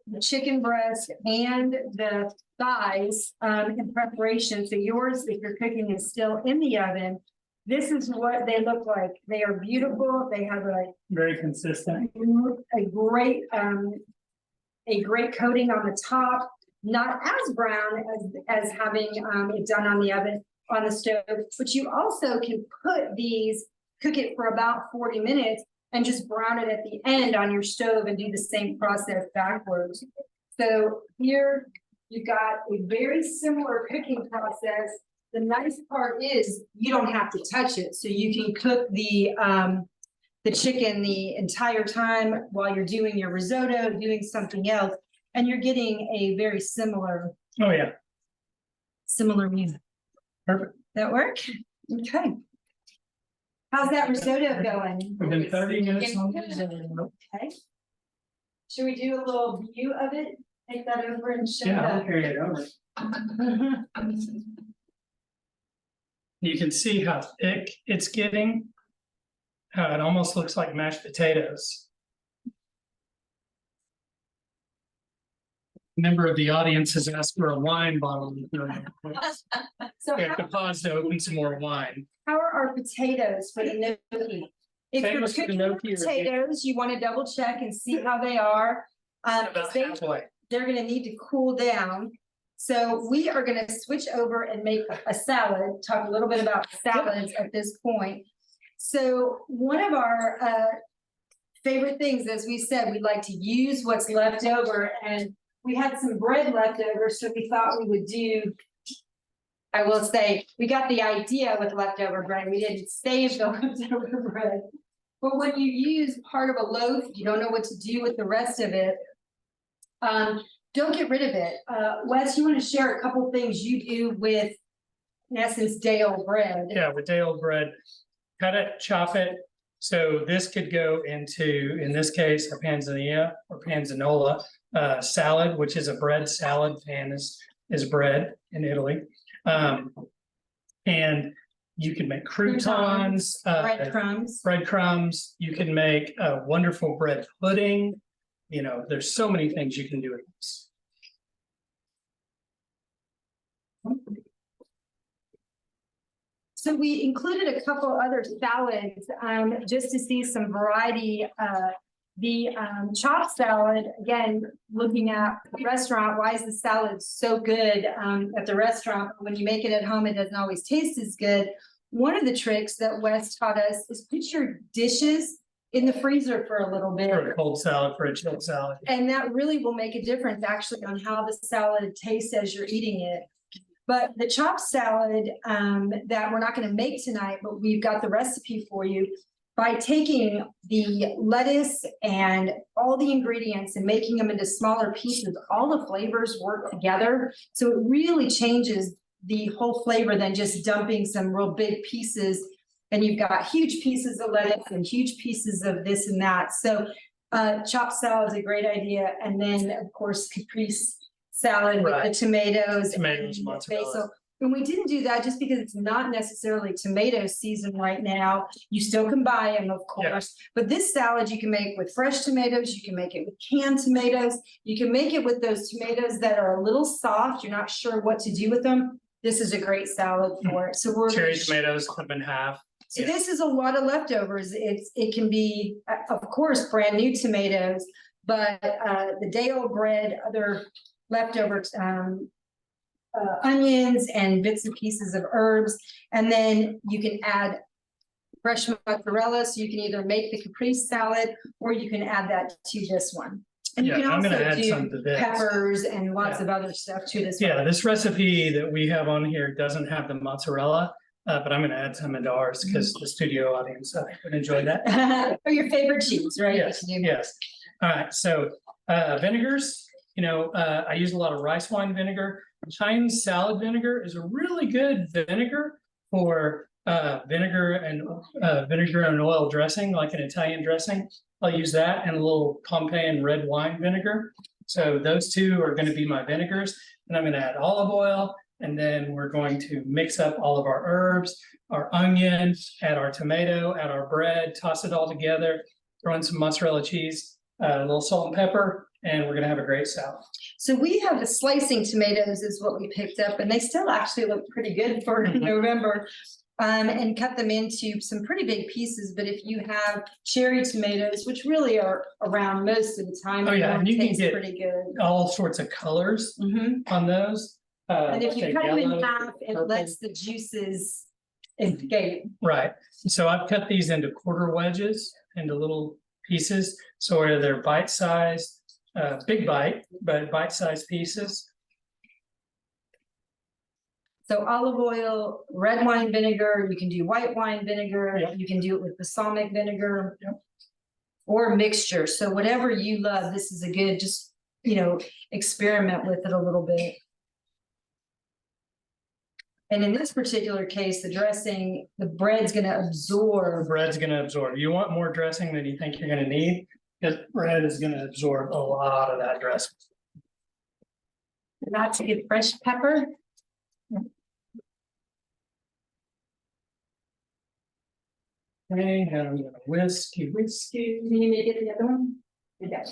the chicken breast and the thighs in preparation. So yours, if you're cooking, is still in the oven. This is what they look like. They are beautiful. They have Very consistent. a great coating on the top, not as brown as having it done on the oven, on the stove, but you also can cook it for about 40 minutes and just brown it at the end on your stove and do the same process backwards. So here you've got a very similar cooking process. The nice part is you don't have to touch it. So you can cook the chicken the entire time while you're doing your risotto, doing something else, and you're getting a very similar Oh, yeah, meal. perfect. That work? Okay. How's that risotto going? Within 30 minutes on It's this. Okay. Should we do a little view of it? Take that over and show Yeah, I'll them. carry it over. You can see how thick it's getting. How it almost looks like mashed potatoes. Member of the audience has asked for a wine bottle. We So have to pause to open some more wine. how are our potatoes for the gnocchi? If Same you're as the cooking gnocchi or- potatoes, you want to double check and see how they are. About halfway. They're gonna need to cool down. So we are gonna switch over and make a salad, talk a little bit about salads at this point. So one of our favorite things, as we said, we like to use what's left over, and we had some bread left over, so we thought we would do. I will say, we got the idea with leftover bread, we didn't save the leftover bread. But when you use part of a loaf, you don't know what to do with the rest of it. Don't get rid of it. Wes, you want to share a couple things you do with, in essence, day-old bread? Yeah, with day-old bread, cut it, chop it. So this could go into, in this case, a panzanilla or panzanola salad, which is a bread salad. Pan is bread in Italy. And You can make croutons, Breadcrumbs. breadcrumbs. You can make a wonderful bread pudding. You know, there's so many things you can do with this. So we included a couple other salads, just to see some variety. The chopped salad, again, looking at the restaurant, why is the salad so good at the restaurant? When you make it at home, it doesn't always taste as good. One of the tricks that Wes taught us is put your dishes in the freezer for a little bit. For a cold salad, for a chilled salad. And that really will make a difference actually on how the salad tastes as you're eating it. But the chopped salad that we're not going to make tonight, but we've got the recipe for you. By taking the lettuce and all the ingredients and making them into smaller pieces, all the flavors work together. So it really changes the whole flavor than just dumping some real big pieces. And you've got huge pieces of lettuce and huge pieces of this and that. So chopped salad is a great idea. And then, of course, caprese salad with the tomatoes. Tomatoes, and mozzarella. basil. And we didn't do that just because it's not necessarily tomato season right now. You still can buy them, of course. But this salad you can make with fresh tomatoes. You can make it with canned tomatoes. You can make it with those tomatoes that are a little soft. You're not sure what to do with them. This is a great salad for it. So we're Cherry tomatoes cut in half. so this is a lot of leftovers. It can be, of course, brand new tomatoes, but the day old bread, other leftovers, onions and bits and pieces of herbs. And then you can add fresh mozzarella. So you can either make the caprese salad or you can add that to this one. And you Yeah, can I'm gonna also add some do to this. peppers and lots Yeah. of other stuff to this. Yeah, this recipe that we have on here doesn't have the mozzarella, but I'm gonna add some into ours because the studio audience would enjoy that. Or your favorite cheese, right? Yes, yes. All right, so vinegars, I use a lot of rice wine vinegar. Chinese salad vinegar is a really good vinegar for vinegar and oil dressing, like an Italian dressing. I'll use that and a little Pompeian red wine vinegar. So those two are going to be my vinegars. And I'm going to add olive oil. And then we're going to mix up all of our herbs, our onion, add our tomato, add our bread, toss it all together, throw in some mozzarella cheese, a little salt and pepper, and we're going to have a great salad. So we have the slicing tomatoes is what we picked up, and they still actually look pretty good for November. And cut them into some pretty big pieces. But if you have cherry tomatoes, which really are around most of the time, Oh, yeah, and you can taste get pretty good. all sorts of colors on those. And if you like cut them in yellow, half, it purple. lets the juices escape. Right, so I've cut these into quarter wedges, into little pieces, so they're bite-sized, big bite, but bite-sized pieces. So olive oil, red wine vinegar, you can do white wine vinegar, Yep. you can do it with balsamic vinegar. Yep. Or mixture, so whatever you love, this is a good, just, experiment with it a little bit. And in this particular case, the dressing, the bread's gonna Or absorb. bread's gonna absorb. You want more dressing than you think you're gonna need, because bread is gonna absorb a lot of that dressing. Not to get fresh pepper. Okay, and I'm gonna whiskey. Can you make it the other one? Okay.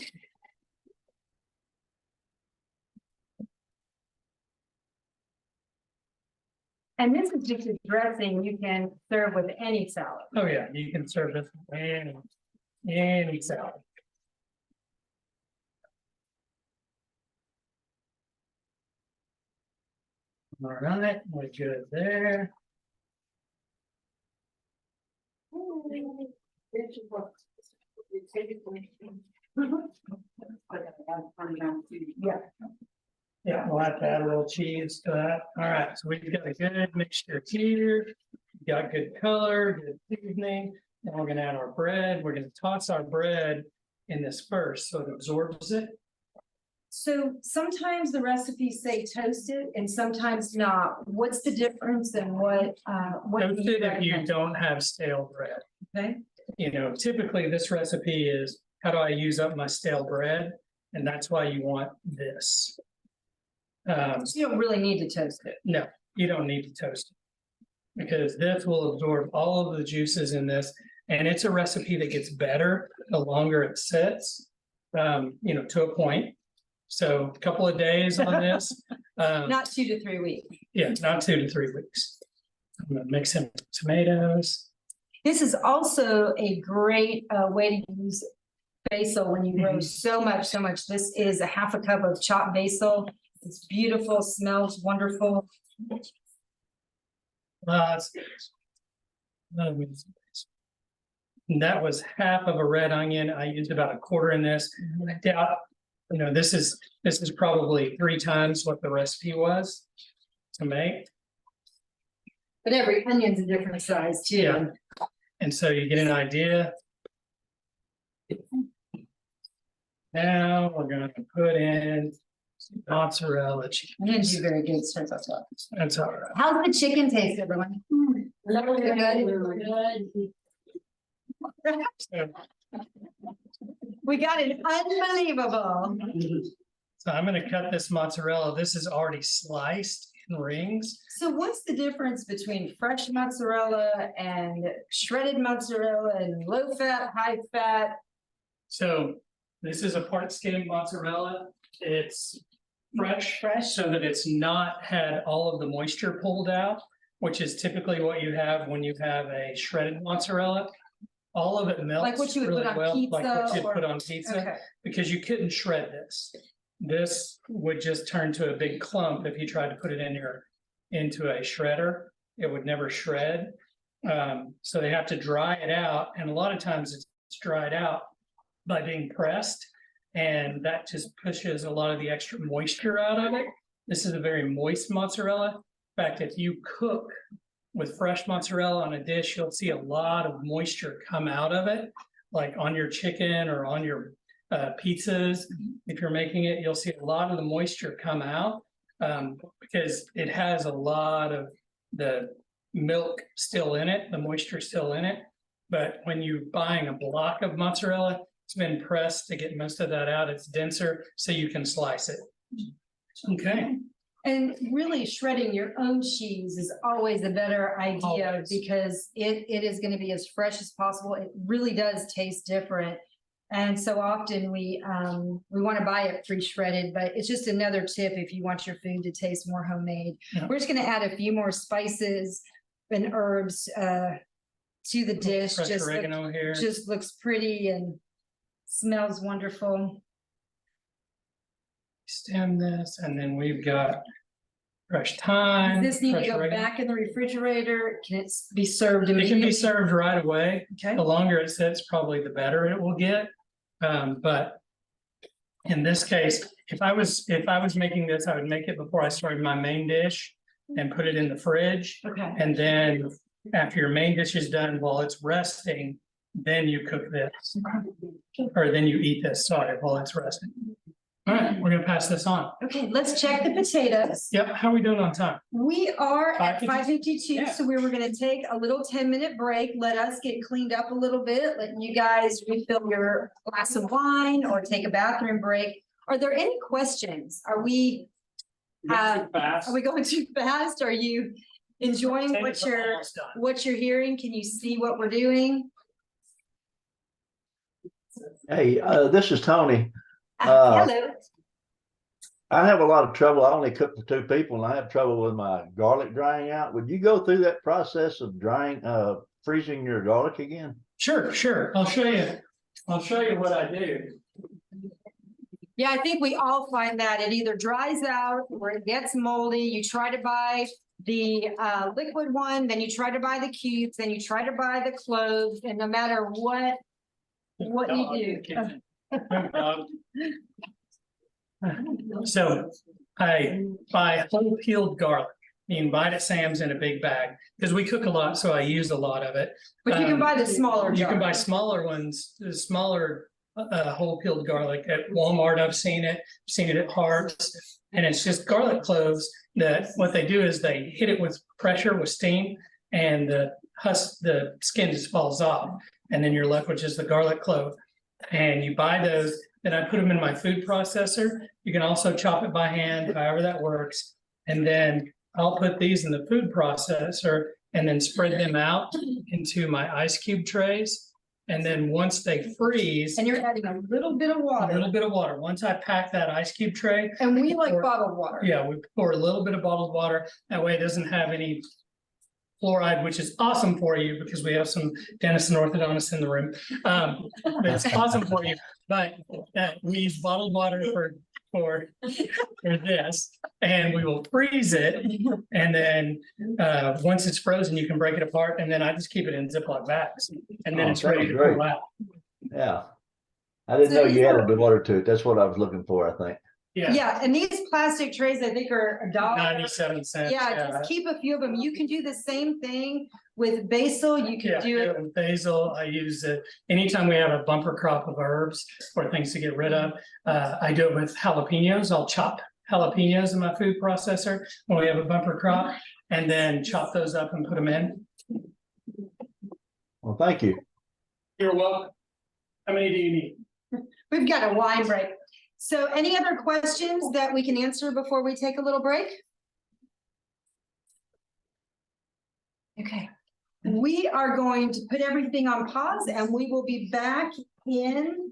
And this is just a dressing you can serve with any salad. Oh, yeah, you can serve this with any salad. All right, we're good there. Yeah. Yeah, we'll have to add a little cheese to that. All right, so we've got a good mixture here. We've got good color, good seasoning. Then we're gonna add our bread. We're gonna toss our bread in this first, so it absorbs it. So sometimes the recipes say toast it and sometimes not. What's the difference and what? Toast do you it if you recommend? don't have stale bread. Okay, Typically this recipe is, how do I use up my stale bread? And that's why you want this. so you don't really need to toast it. No, you don't need to toast it. because this will absorb all of the juices in this. And it's a recipe that gets better the longer it sits, to a point. So a couple of days on this. Not 2 to 3 weeks. Yeah, not 2 to 3 weeks. I'm gonna mix in tomatoes. This is also a great way to use basil when you grow so much. This is a half a cup of chopped basil. It's beautiful, smells wonderful. Lots. And that was half of a red onion. I used about a quarter in this. I doubt, this is probably 3 times what the recipe was to make. But every onion's a different size too. Yeah. And so you get an idea. Now we're gonna put in some mozzarella cheese. I didn't do very good, sorry about that. That's all right. How's the chicken taste, everyone? So We got it unbelievable. so I'm gonna cut this mozzarella. This is already sliced in rings. So what's the difference between fresh mozzarella and shredded mozzarella and low fat, high fat? So this is a part skim mozzarella. It's fresh, so that it's not had all of the moisture pulled out, which is typically what you have when you have a shredded mozzarella. All of it Like melts what you would really put on well, like what pizza you'd or- put on pizza, Okay, because you couldn't shred this. This would just turn to a big clump if you tried to put it into a shredder. It would never shred. So they have to dry it out, and a lot of times it's dried out by being pressed, and that just pushes a lot of the extra moisture out of it. This is a very moist mozzarella. In fact, if you cook with fresh mozzarella on a dish, you'll see a lot of moisture come out of it, like on your chicken or on your pizzas. If you're making it, you'll see a lot of the moisture come out because it has a lot of the milk still in it, the moisture still in it. But when you're buying a block of mozzarella, it's been pressed to get most of that out. It's denser, so you can slice it. Okay. and really shredding your own cheese is always a better idea Always. because it is gonna be as fresh as possible. It really does taste different. And so often we wanna buy it pre-shredded, but it's just another tip if you want your food to taste more homemade. Yeah. We're just gonna add a few more spices and herbs to the dish. Fresh Just oregano here. just looks pretty and smells wonderful. Stem this, and then we've got fresh thyme. Does this need to fresh go oregano. back in the refrigerator? Can it be served It can immediately? be served right away. Okay, The longer it sits, probably the better it will get. But in this case, if I was making this, I would make it before I started my main dish and put it in the fridge. okay. And then after your main dish is done, while it's resting, then you cook this. Or then you eat this, sorry, while it's resting. All right, we're gonna pass this on. Okay, let's check the potatoes. Yep, how are we doing on time? We are at 5:52? 5:52, Yeah. so we were gonna take a little 10-minute break. Let us get cleaned up a little bit, letting you guys refill your glass of wine or take a bathroom break. Are there any questions? Are we Fast. going too fast? Are you enjoying what Potatoes are you're almost done. hearing? Can you see what we're doing? Hey, this is Tony. Uh, Hello. I have a lot of trouble. I only cook for 2 people and I have trouble with my garlic drying out. Would you go through that process of freezing your garlic again? Sure. I'll show you what I do. Yeah, I think we all find that it either dries out or it gets moldy. You try to buy the liquid one, then you try to buy the cubes, then you try to buy the cloves, and no matter what you do. So I buy whole peeled garlic. You can buy it at Sam's in a big bag because we cook a lot, so I use a lot of it. But you can buy the smaller You can buy jar. smaller ones, the smaller whole peeled garlic at Walmart. I've seen it at Harps, and it's just garlic cloves that what they do is they hit it with pressure with steam, and the skin just falls off, and then you're left with just the garlic clove. And you buy those, then I put them in my food processor. You can also chop it by hand, however that works, and then I'll put these in the food processor and then spread them out into my ice cube trays. And then once they freeze, And you're adding a little bit of a water, little bit of water. Once I pack that ice cube tray, and we like Or- bottled water. yeah, we pour a little bit of bottled water. That way it doesn't have any fluoride, which is awesome for you because we have some dentists and orthodontists in the room. It's awesome for you, but we use bottled water for this, and we will freeze it. And then once it's frozen, you can break it apart, and then I just keep it in Ziploc bags, and then Oh, it's ready sounds to great. pull out. Yeah. I didn't So know these you are- added the water to it. That's what I was looking for, I think. Yeah, Yeah, and these plastic trays, I think are $1. 97 cents. Yeah, just keep a few of them. You can do the same thing with basil. You Yeah, can do it. with basil, I use it anytime we have a bumper crop of herbs or things to get rid of. I do it with jalapenos. I'll chop jalapenos in my food processor when we have a bumper crop, and then chop those up and put them in. Well, thank you. You're welcome. How many do you need? We've got a wine break. So any other questions that we can answer before we take a little break? Okay, we are going to put everything on pause and we will be back in,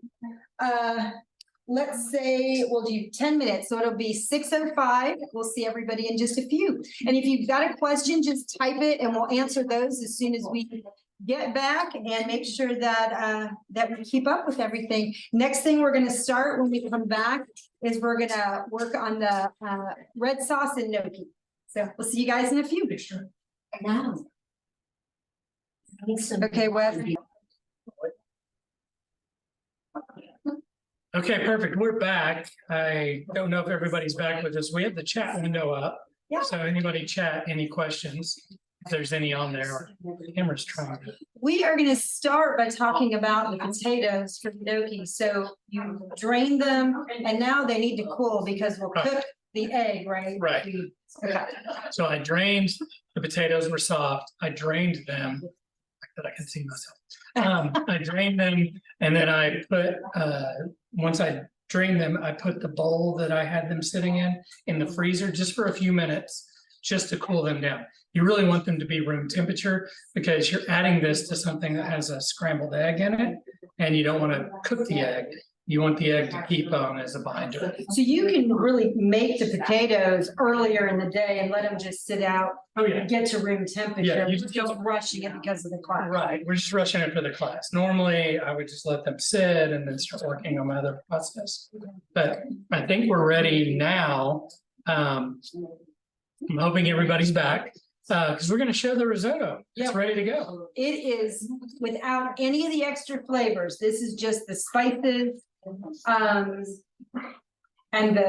let's say, we'll do 10 minutes. So it'll be 6:05. We'll see everybody in just a few. And if you've got a question, just type it and we'll answer those as soon as we get back, and make sure that that we keep up with everything. Next thing we're gonna start when we come back is we're gonna work on the red sauce and gnocchi. So we'll see you guys in a few. Now. Okay, Wes. Okay, perfect. We're back. I don't know if everybody's back with us. We have the chat window up. Yeah. So anybody chat, any questions? If there's any on there, the camera's trying to. We are gonna start by talking about the potatoes for gnocchi. So you drain them and now they need to cool because we'll cook the egg, right? Right. Okay. So I drained, the potatoes were soft. I drained them. That I can see myself. I drained them and then I put, once I drained them, I put the bowl that I had them sitting in the freezer just for a few minutes, just to cool them down. You really want them to be room temperature because you're adding this to something that has a scrambled egg in it. And you don't want to cook the egg. You want the egg to keep on as a binder. So you can really make the potatoes earlier in the day and let them just sit out Oh, yeah. and get to room temperature. Yeah, you You're just- just rushing it because of the class. Right, we're just rushing it for the class. Normally, I would just let them sit and then start working on my other process. But I think we're ready now. I'm hoping everybody's back, because we're gonna show the risotto. It's Yep. ready to go. It is without any of the extra flavors. This is just the spices. And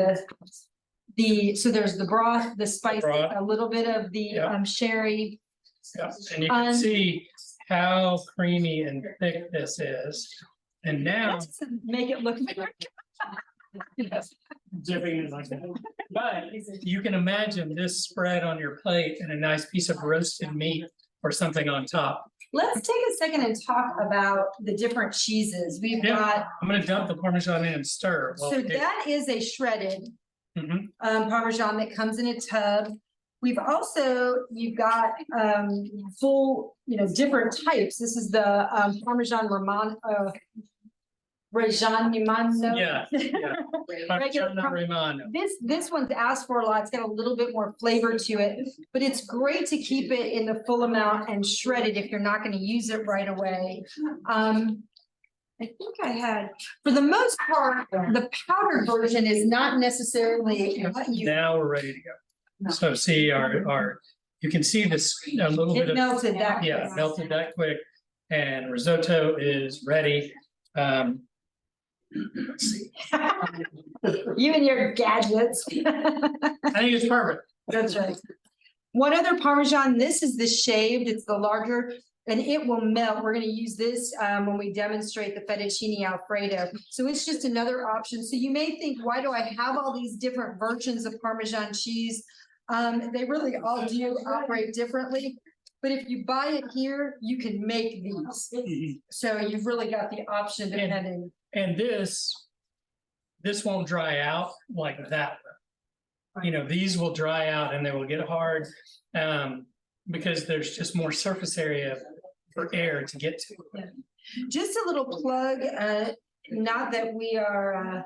so there's the broth, the spice, Broth. a little bit of the Yeah. sherry. Yeah, and you can see how creamy and thick this is. And now Make it look. dipping it like that. But you can imagine this spread on your plate and a nice piece of roasted meat or something on top. Let's take a second and talk about the different cheeses. We've Yeah. got, I'm gonna dump the Parmesan in and stir. while so we do- that is a shredded Mhm. Parmesan that comes in a tub. We've also, you've got full, different types. This is the Parmesan Reggiano. Yeah, yeah. Regular Parmigiano Romano. This one's asked for a lot. It's got a little bit more flavor to it, but it's great to keep it in the full amount and shred it if you're not gonna use it right away. I think I had, for the most part, the powdered version is not necessarily what you, Now we're ready to go. So see you can see this, a little bit it of, melted that. yeah, melted that quick. And risotto is ready. Let's see. You and your gadgets. I think it's perfect. That's right. One other Parmesan, this is the shaved, it's the larger, and it will melt. We're gonna use this when we demonstrate the fettuccine Alfredo. So it's just another option. So you may think, why do I have all these different versions of Parmesan cheese? They really all do operate differently. But if you buy it here, you can make these. So you've really got the option depending. And this won't dry out like that. You know, these will dry out and they will get hard. because there's just more surface area for air to get to. Just a little plug, not that we are,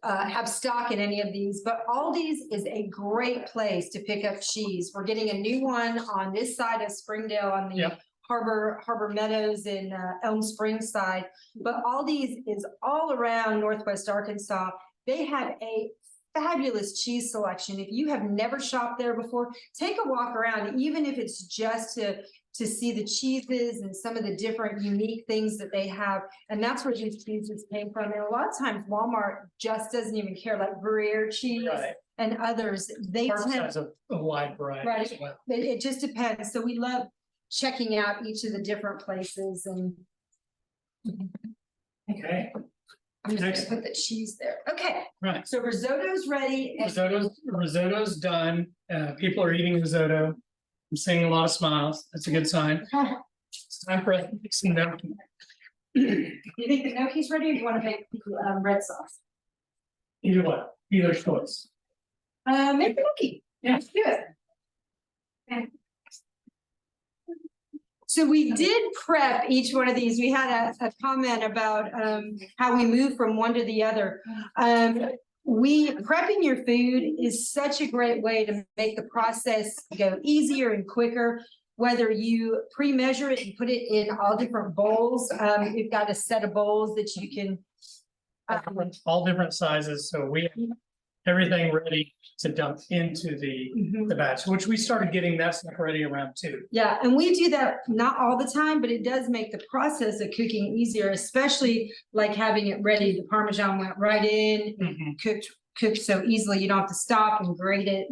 have stock in any of these, but Aldi's is a great place to pick up cheese. We're getting a new one on this side of Springdale on the Yep. Harbor Meadows in Elm Springs side. But Aldi's is all around Northwest Arkansas. They have a fabulous cheese selection. If you have never shopped there before, take a walk around, even if it's just to see the cheeses and some of the different unique things that they have. And that's where these cheeses came from. And a lot of times Walmart just doesn't even care, like Gruyere cheese Right. and others. They Parks tend, has a wide variety as Right. well. it just depends. So we love checking out each of the different places and Okay, I'm just Next. gonna put the cheese there. Okay, right. so risotto's ready. and- Risotto's done. People are eating risotto. I'm seeing a lot of smiles. That's a good sign. It's time for us to make some gnocchi. You think the gnocchi's ready or do you want to make red sauce? Either one, either choice. Make the gnocchi. Yeah. Let's do it. Okay. So we did prep each one of these. We had a comment about how we move from one to the other. Prepping your food is such a great way to make the process go easier and quicker. Whether you pre-measure it and put it in all different bowls, we've got a set of bowls that you can. All different sizes, so we have everything ready to dump into the batch, which we started getting that stuff ready around 2. Yeah, and we do that not all the time, but it does make the process of cooking easier, especially like having it ready. The Parmesan went right in, cooked so easily. You don't have to stop and grate it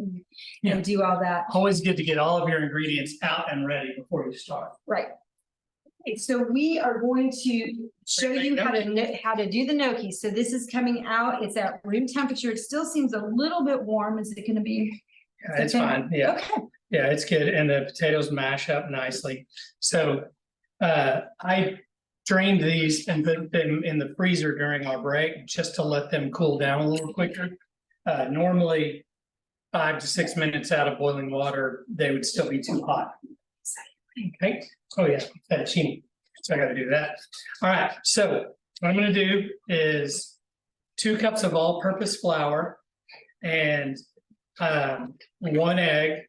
and do all that. Always good to get all of your ingredients out and ready before you start. Right. Okay, so we are going to show you how to do the gnocchi. So this is coming out. It's at room temperature. It still seems a little bit warm. Is it going to be? Yeah, it's fine, yeah. Okay. Yeah, it's good, and the potatoes mash up nicely. So I drained these and put them in the freezer during our break, just to let them cool down a little quicker. Normally, 5 to 6 minutes out of boiling water, they would still be too hot. Okay, oh yeah, fettuccine, so I gotta do that. All right, so what I'm gonna do is 2 cups of all-purpose flour and 1 egg.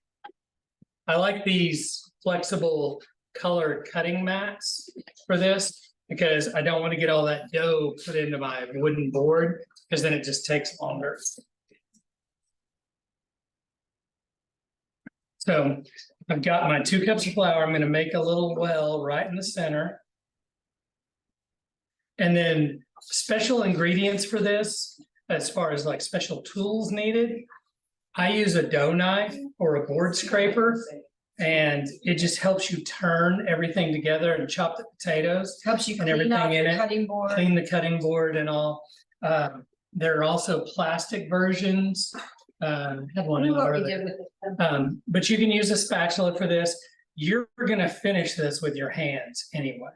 I like these flexible colored cutting mats for this because I don't want to get all that dough put into my wooden board because then it just takes longer. So I've got my 2 cups of flour. I'm going to make a little well right in the center. And then special ingredients for this, as far as like special tools needed. I use a dough knife or a board scraper, and it just helps you turn everything together and chop the potatoes, Helps you And clean up everything in the it. cutting board. clean the cutting board and all. There are also plastic versions. Had one Look what we earlier. did with it. But you can use a spatula for this. You're gonna finish this with your hands anyway.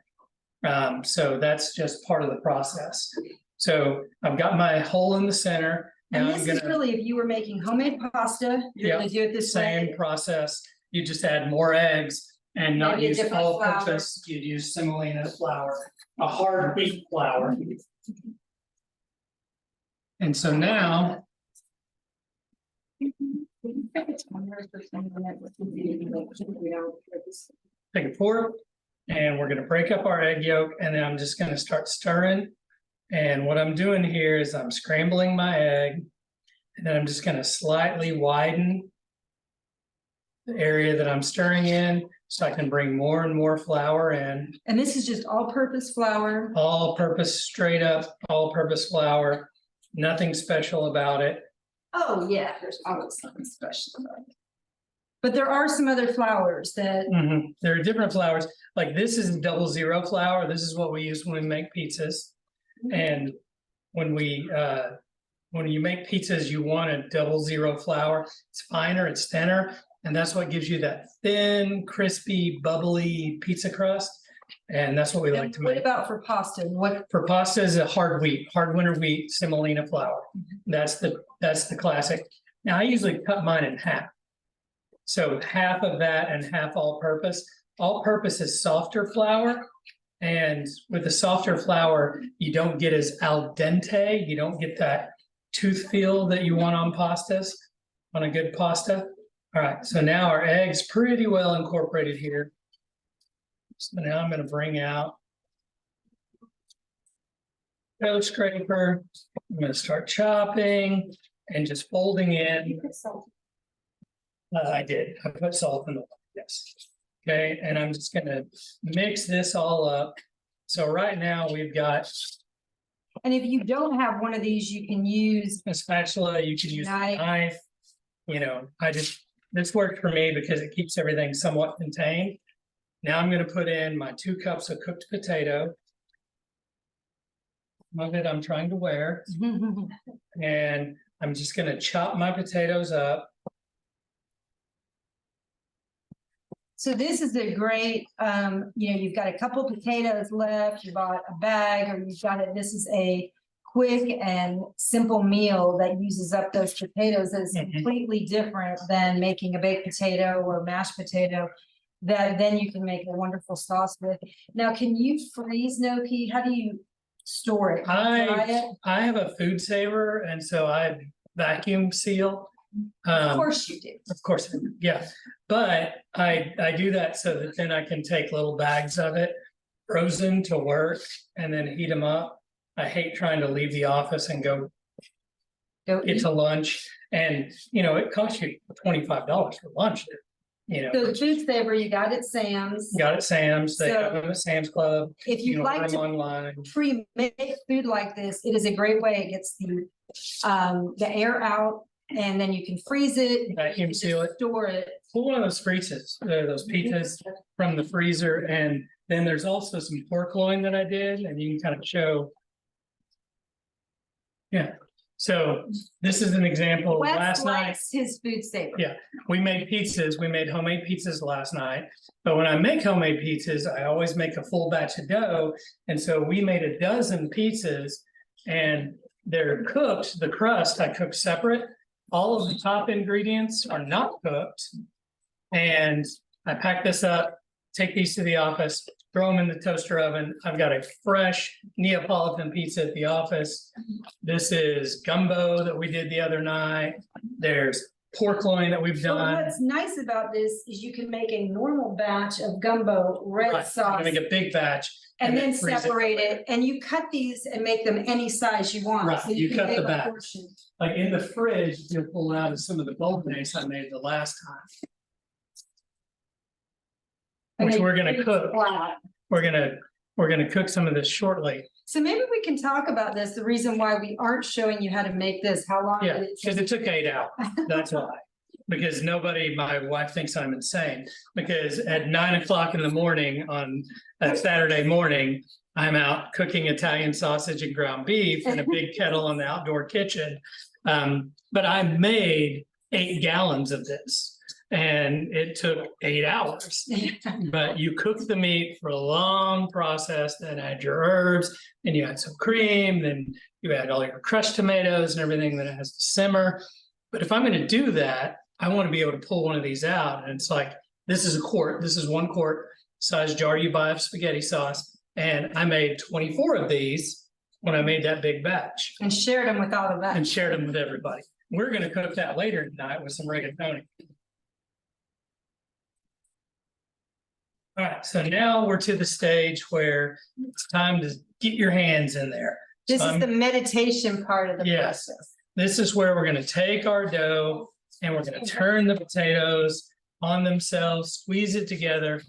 So that's just part of the process. So I've got my hole in the center. And Now this I'm is gonna, really, if you were making homemade pasta, you're gonna do it this way. same process. You just add more eggs and not Maybe a use different all flour. purpose. You'd use semolina flour, a hard wheat flour. And so now, take a fork and we're gonna break up our egg yolk and then I'm just gonna start stirring. And what I'm doing here is I'm scrambling my egg and then I'm just gonna slightly widen the area that I'm stirring in so I can bring more and more flour in. And this is just all-purpose flour. All-purpose, straight up, all-purpose flour, nothing special about it. Oh, yeah, there's always something special about it. But there are some other flours that, There are different flours, like this is 00 flour. This is what we use when we make pizzas. And when you make pizzas, you want a 00 flour. It's finer, it's thinner, and that's what gives you that thin, crispy, bubbly pizza crust. And that's what we like and to what make. about for pasta? What, For pasta is a hard winter wheat, semolina flour. That's the classic. Now I usually cut mine in half. So half of that and half all-purpose. All-purpose is softer flour. And with the softer flour, you don't get as al dente. You don't get that tooth feel that you want on pastas, on a good pasta. All right, so now our eggs pretty well incorporated here. So now I'm going to bring out dough scraper. I'm going to start chopping and just folding in. I did. I put salt in the water. Yes. Okay, and I'm just going to mix this all up. So right now we've got And if you don't have one of these, you can use, a spatula. You can use a Knife. knife. You know, this worked for me because it keeps everything somewhat contained. Now I'm going to put in my 2 cups of cooked potato. Of it I'm trying to wear, and I'm just going to chop my potatoes up. so this is a great, you've got a couple potatoes left, you bought a bag, or you've got it, this is a quick and simple meal that uses up those potatoes. That is Mhm. completely different than making a baked potato or mashed potato that then you can make a wonderful sauce with. Now, can you freeze gnocchi? How do you store it? Dry it? I have a food saver, and so I vacuum seal. Of course you do. Of course, yeah, but I do that so that then I can take little bags of it frozen to work and then heat them up. I hate trying to leave the office and go Go get eat. to lunch, and it costs you $25 for lunch. So the food saver, you got at Sam's. Got it, Sam's. They have So- them at Sam's Club. If You you'd can order like them to online. pre-make food like this, it is a great way. It gets the air out, and then you can freeze it. you Vacuum can seal it. Store it. Pull one of those freezes, those pizzas from the freezer, and then there's also some pork loin that I did, and you can kind of show. Yeah, so this is an example. Wes Last night, likes his food saver. Yeah. we made pizzas. We made homemade pizzas last night. But when I make homemade pizzas, I always make a full batch of dough. And so we made a dozen pizzas, and they're cooked. The crust I cooked separate. All of the top ingredients are not cooked. And I pack this up, take these to the office, throw them in the toaster oven. I've got a fresh Neapolitan pizza at the office. This is gumbo that we did the other night. There's pork loin that we've Well, done. what's nice about this is you can make a normal batch of gumbo, red Right, I'm sauce, gonna make a big batch. and then freeze separate for it, and you cut these and make them any size you want. Right, So you can cut the make a back. portion. Like in the fridge, you'll pull out some of the bolognese I made the last time. And Which they we're gonna freeze cook. flat. We're gonna cook some of this shortly. So maybe we can talk about this, the reason why we aren't showing you how to make this, how long Yeah, did it because take? it took 8 hours. That's why. Because my wife thinks I'm insane, because at 9 o'clock in the morning on a Saturday morning, I'm out cooking Italian sausage and ground beef in a big kettle in the outdoor kitchen. But I made 8 gallons of this, and it took 8 hours. But you cook the meat for a long process, then add your herbs, and you add some cream, then you add all your crushed tomatoes and everything that it has to simmer. But if I'm going to do that, I want to be able to pull one of these out. And it's like, this is a quart, this is 1 quart size jar you buy of spaghetti sauce. And I made 24 of these when I made that big batch And shared them with all of and that. shared them with everybody. We're going to cook that later tonight with some rigatoni. All right, so now we're to the stage where it's time to get your hands in there. This So is I'm- the meditation part of the Yes. process. This is where we're gonna take our dough and we're gonna turn the potatoes on themselves, squeeze it together.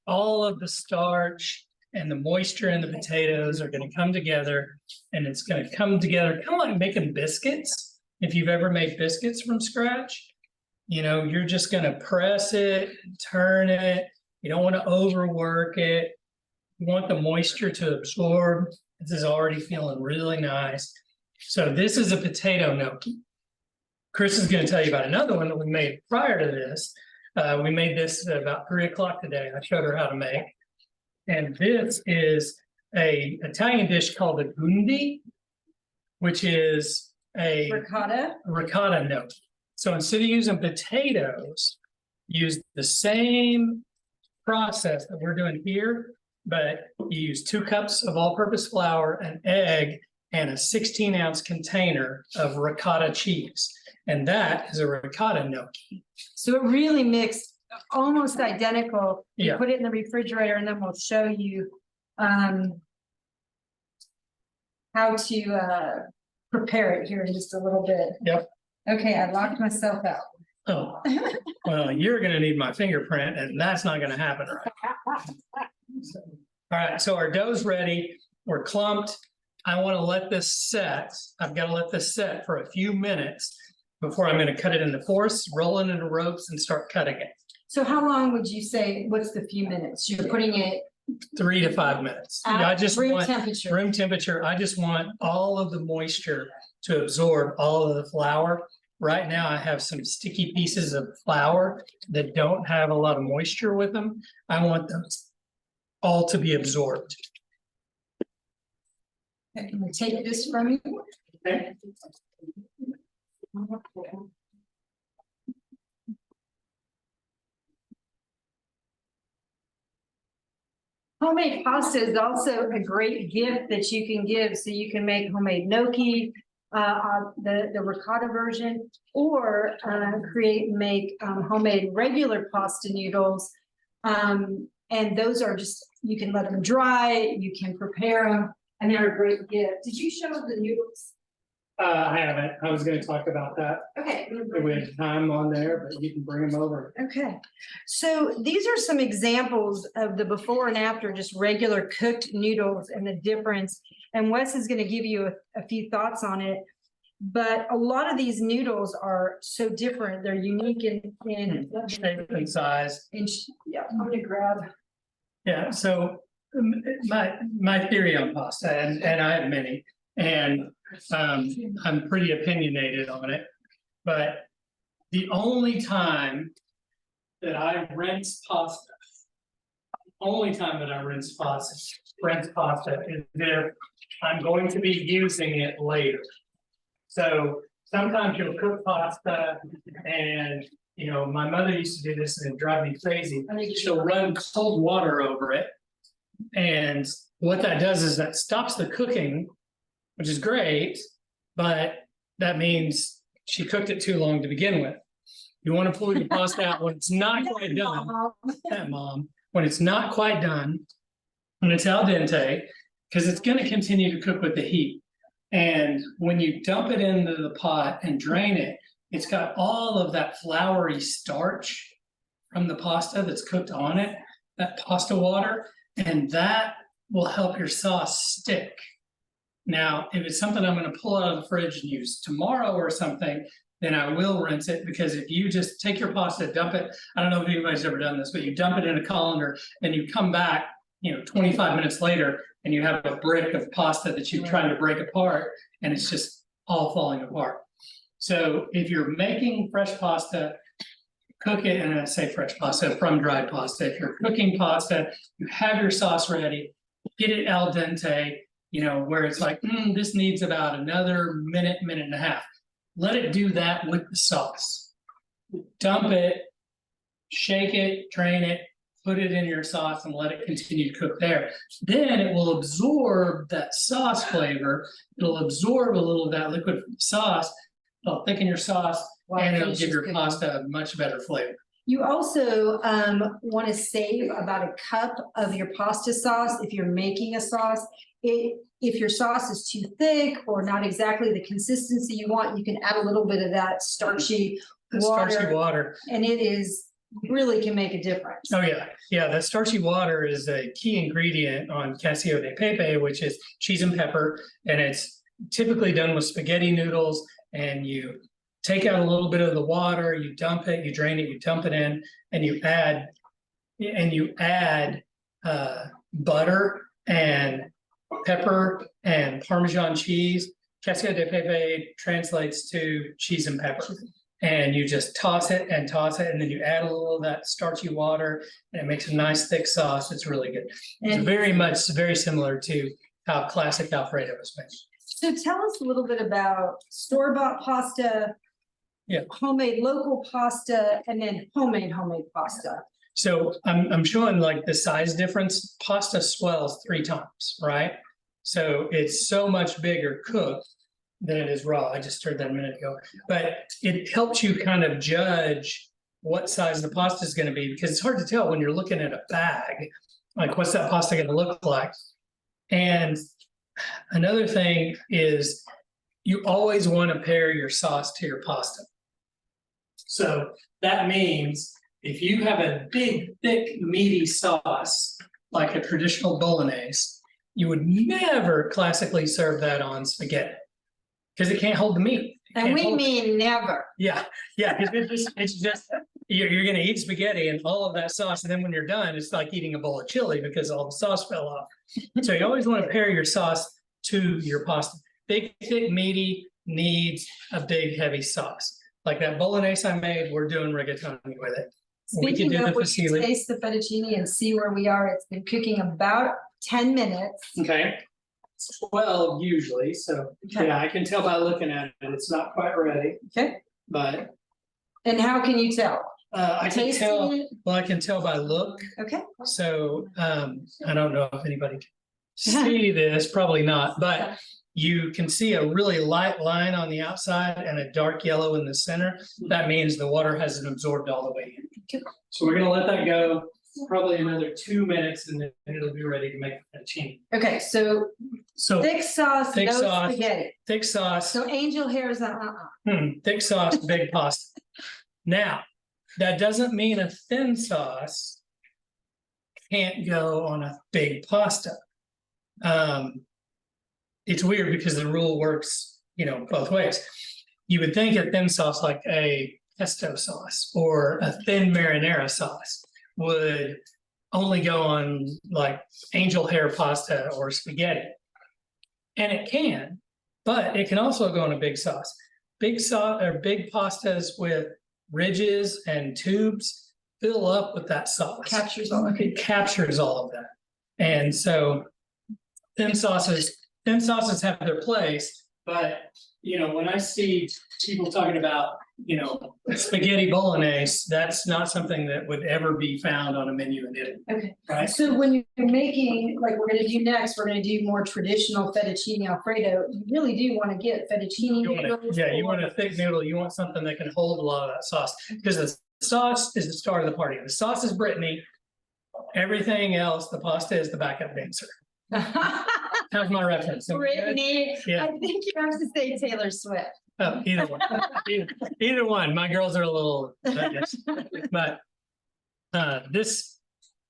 All of the starch and the moisture in the potatoes are gonna come together, and it's gonna come together kind of like making biscuits. If you've ever made biscuits from scratch, you're just gonna press it, turn it. You don't want to overwork it. You want the moisture to absorb. This is already feeling really nice. So this is a potato gnocchi. Chris is going to tell you about another one that we made prior to this. We made this at about 3 o'clock today. I showed her how to make. And this is a Italian dish called the gundi, which is a Ricotta, ricotta gnocchi. So instead of using potatoes, use the same process that we're doing here, but you use 2 cups of all-purpose flour, an egg, and a 16-ounce container of ricotta cheese. And that is a ricotta gnocchi. So it really mixed almost identical. You Yeah. put it in the refrigerator and then we'll show you how to prepare it here in just a little bit. Yep. Okay, I locked myself out. Oh, well, you're gonna need my fingerprint, and that's not gonna happen, right? So, all right, so our dough's ready. We're clumped. I want to let this set. I've got to let this set for a few minutes before I'm gonna cut it into fourths, roll it into ropes, and start cutting it. So how long would you say, what's the few minutes? You're putting it 3 to 5 minutes. I at just room want temperature? room temperature. I just want all of the moisture to absorb all of the flour. Right now, I have some sticky pieces of flour that don't have a lot of moisture with them. I want those all to be absorbed. Okay, Can we take this from you? Okay. Homemade pasta is also a great gift that you can give, so you can make homemade gnocchi, the ricotta version, or create and make homemade regular pasta noodles. And those are just, you can let them dry, you can prepare them, and they're a great gift. Did you show the noodles? I haven't. I was gonna talk about that. Okay. We have time on there, but you can bring them over. Okay, so these are some examples of the before and after, just regular cooked noodles and the difference. And Wes is gonna give you a few thoughts on it. But a lot of these noodles are so different. They're unique Shape and size. yeah, I'm gonna grab. Yeah, so my theory on pasta, and I have many, and I'm pretty opinionated on it. But the only time that I rinse pasta, rinse pasta is if I'm going to be using it later. So sometimes you'll cook pasta and, you know, my mother used to do this and it drive me crazy. She'll run cold water over it. And what that does is that stops the cooking, which is great, but that means she cooked it too long to begin with. You want to pull your pasta out when it's not quite done. Mom, when it's not quite done, when it's al dente, because it's going to continue to cook with the heat. And when you dump it into the pot and drain it, it's got all of that floury starch from the pasta that's cooked on it, that pasta water, and that will help your sauce stick. Now, if it's something I'm going to pull out of the fridge and use tomorrow or something, then I will rinse it, because if you just take your pasta, dump it, I don't know if anybody's ever done this, but you dump it in a colander and you come back, you know, 25 minutes later and you have a brick of pasta that you're trying to break apart and it's just all falling apart. So if you're making fresh pasta, cook it, and I say fresh pasta from dried pasta. If you're cooking pasta, you have your sauce ready, get it al dente, you know, where it's like, this needs about another minute, minute and a half. Let it do that with the sauce. Dump it, shake it, drain it, put it in your sauce and let it continue to cook there. Then it will absorb that sauce flavor. It'll absorb a little of that liquid from the sauce. It'll thicken your sauce and it'll give your pasta a much better flavor. You also want to save about a cup of your pasta sauce if you're making a sauce. If your sauce is too thick or not exactly the consistency you want, you can add a little bit of that starchy water. And it is really can make a difference. Oh yeah, yeah. That starchy water is a key ingredient on cacio de pepe, which is cheese and pepper, and it's typically done with spaghetti noodles. And you take out a little bit of the water, you dump it, you drain it, you dump it in, and you add butter and pepper and Parmesan cheese. Cacio de pepe translates to cheese and pepper. And you just toss it, and then you add a little of that starchy water, and it makes a nice thick sauce. It's really good. It's very similar to how classic Alfredo is made. So tell us a little bit about store-bought pasta Yeah. homemade local pasta, and then homemade pasta. So I'm showing like the size difference. Pasta swells 3 times, right? So it's so much bigger cooked than it is raw. I just stirred that a minute ago. But it helps you kind of judge what size the pasta is going to be, because it's hard to tell when you're looking at a bag, like what's that pasta going to look like? And another thing is you always want to pair your sauce to your pasta. So that means if you have a big, thick, meaty sauce, like a traditional bolognese, you would never classically serve that on spaghetti because it can't hold the meat. It And can't we hold it. mean never. Yeah, because it's just, you're gonna eat spaghetti and all of that sauce, and then when you're done, it's like eating a bowl of chili because all the sauce fell off. So you always want to pair your sauce to your pasta. Big, thick, meaty needs a big, heavy sauce. Like that bolognese I made, we're doing rigatoni with it. We could Speaking do the of, we fusilli. taste the fettuccine and see where we are. It's been cooking about 10 minutes. Okay. It's 12 usually, so Okay. yeah, I can tell by looking at it, it's not quite ready, Okay, but and how can you tell? I can tell, Tasting it? well, I can tell by look. Okay, So I don't know if anybody can see this, probably not, but you can see a really light line on the outside and a dark yellow in the center. That means the water hasn't absorbed all the way in. Okay. So we're gonna let that go probably another 2 minutes and then it'll be ready to make fettuccine. okay, so So thick sauce, Thick no sauce. spaghetti. thick sauce, So angel hair is thick sauce, big pasta. Now, that doesn't mean a thin sauce can't go on a big pasta. It's weird because the rule works, both ways. You would think a thin sauce like a pesto sauce or a thin marinara sauce would only go on like angel hair pasta or spaghetti. And it can, but it can also go on a big sauce. Big sauce or big pastas with ridges and tubes fill up with that sauce. Captures all of it. It captures all of that. And so thin sauces have their place, but when I see people talking about, spaghetti bolognese, that's not something that would ever be found on a menu in Italy, Okay, right? so when you're making, like we're gonna do next, we're gonna do more traditional fettuccine Alfredo. You really do want to get fettuccine. You want noodles you want or- a thick noodle, you want something that can hold a lot of that sauce, because the sauce is the start of the party. The sauce is Brittany. Everything else, the pasta is the backup dancer. How's my reference? Am I good? Brittany, Yeah. I think you have to say Taylor Swift. Oh, either one. Either one. My girls are a little, but this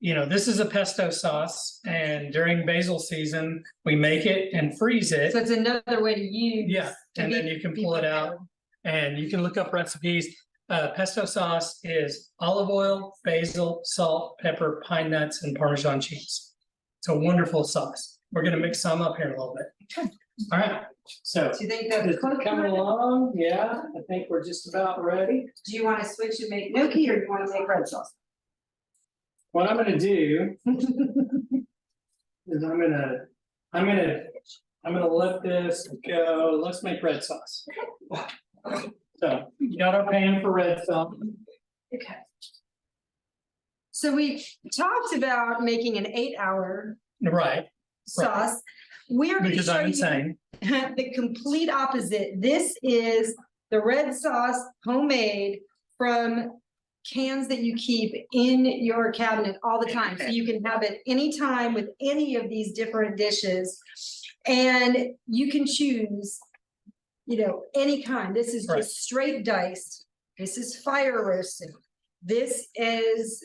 is a pesto sauce, and during basil season, we make it and freeze it. So it's another way to use. Yeah, and then you can pull it out and you can look up recipes. Pesto sauce is olive oil, basil, salt, pepper, pine nuts, and Parmesan cheese. It's a wonderful sauce. We're gonna mix some up here in a little bit. All right, so. Do you think Is that's it coming along? Yeah, I think we're just about ready. Do you want to switch and make gnocchi, or do you want to make red sauce? What I'm gonna do is I'm gonna let this go. Let's make red sauce. So you got our pan for red sauce. Okay. So we talked about making an 8-hour Right, sauce. We are going to because show I'm you insane. the complete opposite. This is the red sauce, homemade from cans that you keep in your cabinet all the time. So you can have it anytime with any of these different dishes. And you can choose, any kind. This is Right. just straight diced. This is fire roasted. This is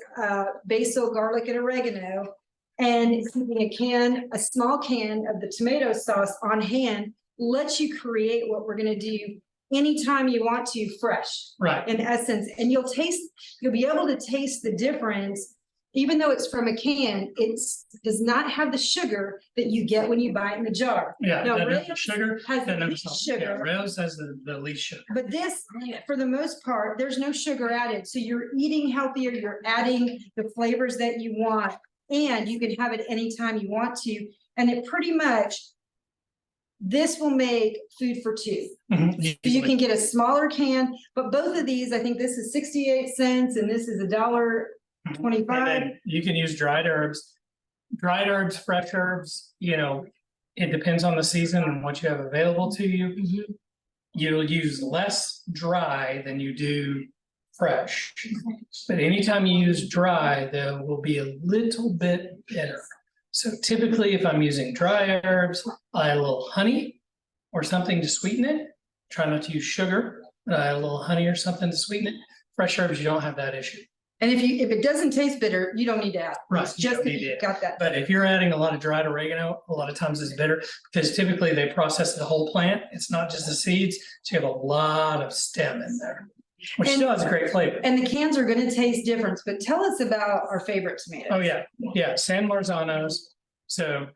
basil, garlic, and oregano. And keeping a small can of the tomato sauce on hand lets you create what we're gonna do anytime you want to, fresh, Right, in essence. And you'll be able to taste the difference. Even though it's from a can, does not have the sugar that you get when you buy it in the jar. yeah, No, that Rose is sugar. has that the is least salt. sugar. Yeah, Rose has the least sugar. But this, for the most part, there's no sugar added. So you're eating healthier, you're adding the flavors that you want, and you can have it anytime you want to. And it pretty much this will make food for two. Mhm, You easily. can get a smaller can, but both of these, I think this is 68 cents and this is And $1.25. then you can use dried herbs, fresh herbs, it depends on the season and what you have available to you. Mhm. You'll use less dry than you do fresh. But anytime you use dry, there will be a little bit bitter. So typically, if I'm using dry herbs, I add a little honey or something to sweeten it. Try not to use sugar, but I add a little honey or something to sweeten it. Fresh herbs, you don't have that issue. And if it doesn't taste bitter, you don't need to add. Right, It's you just don't that need you've it. got that. But if you're adding a lot of dried oregano, a lot of times it's bitter because typically they process the whole plant. It's not just the seeds. So you have a lot of stem in there, which And- still has a great flavor. And the cans are gonna taste different, but tell us about our favorite tomatoes. Oh, yeah, San Marzanos. So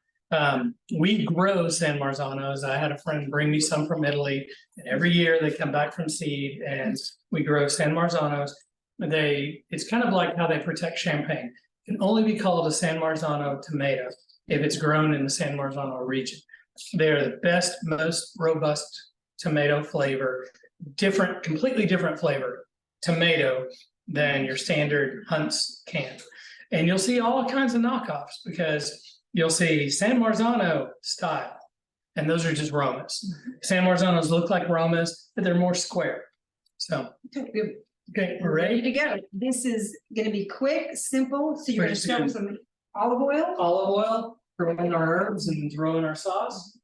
we grow San Marzanos. I had a friend bring me some from Italy, and every year they come back from seed and we grow San Marzanos. It's kind of like how they protect champagne. It can only be called a San Marzano tomato if it's grown in the San Marzano region. They're the best, most robust tomato flavor, completely different flavor tomato than your standard Hunt's can. And you'll see all kinds of knockoffs because you'll see San Marzano style, and those are just Romas. San Marzanos look like Romas, but they're more square. So, okay, we're Ready ready? to go. This is gonna be quick, simple. So you're We're gonna just start with some olive oil. Olive oil, throw in our herbs and throw in our sauce.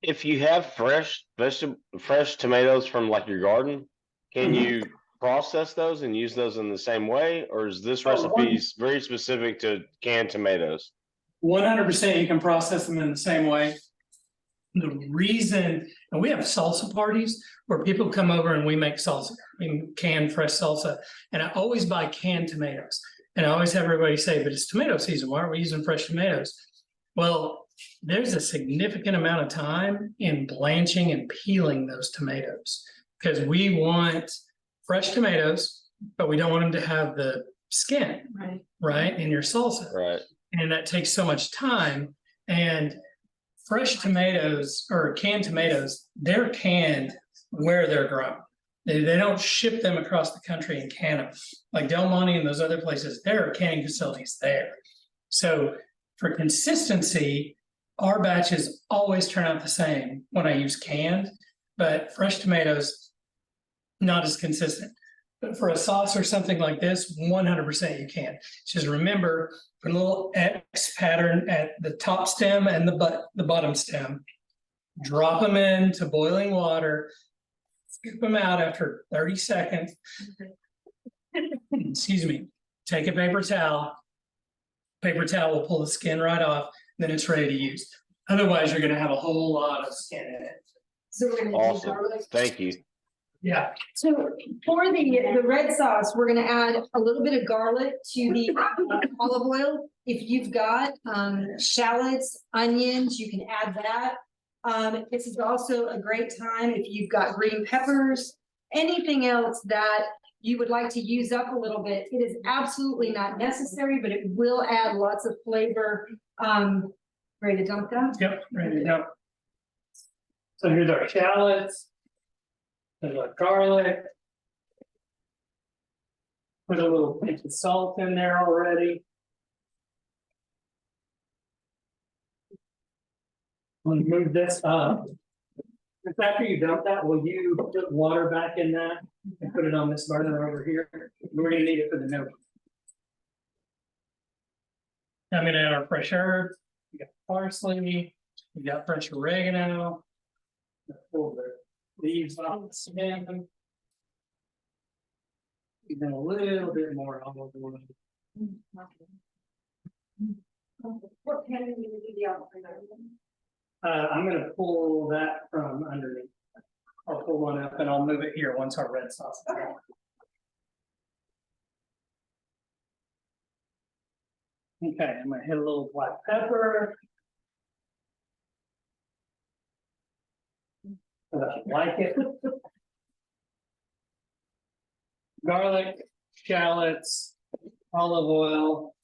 If you have fresh tomatoes from like your garden, can Mhm. you process those and use those in the same way? Or is this Oh, recipe very specific to canned tomatoes? 100% you can process them in the same way. The reason, and we have salsa parties where people come over and we make salsa, canned fresh salsa. And I always buy canned tomatoes. And I always have everybody say, but it's tomato season. Why aren't we using fresh tomatoes? Well, there's a significant amount of time in blanching and peeling those tomatoes because we want fresh tomatoes, but we don't want them to have the skin, Right. right, in your salsa. Right. And that takes so much time. And fresh tomatoes or canned tomatoes, they're canned where they're grown. They don't ship them across the country and can them. Like Del Monte and those other places, there are canning facilities there. So for consistency, our batches always turn out the same when I use canned, but fresh tomatoes, not as consistent. But for a sauce or something like this, 100% you can. Just remember, put a little X pattern at the top stem and the bottom stem. Drop them into boiling water. Scoop them out after 30 seconds. Excuse me. Take a paper towel. Paper towel will pull the skin right off. Then it's ready to use. Otherwise, you're going to have a whole lot of skin in it. So we're gonna do Awesome. garlic. Thank you. Yeah. So for the red sauce, we're gonna add a little bit of garlic to the olive oil. If you've got shallots, onions, you can add that. This is also a great time if you've got green peppers, anything else that you would like to use up a little bit. It is absolutely not necessary, but it will add lots of flavor. Ready to dump that? Yep. Ready to go. So here's our shallots. There's our garlic. Put a little pinch of salt in there already. I'm gonna move this up. Just after you dump that, will you put water back in that and put it on this burner over here? We're gonna need it for the note. I'm gonna add our fresh herbs. We got parsley, we got fresh oregano. Pull the leaves off the stem. Even a little bit more olive oil. What pan are you gonna do the olive oil? I'm gonna pull that from underneath. I'll pull one up and I'll move it here once our red sauce is done. Okay, I'm gonna hit a little black pepper. I like it. Garlic, shallots, olive oil,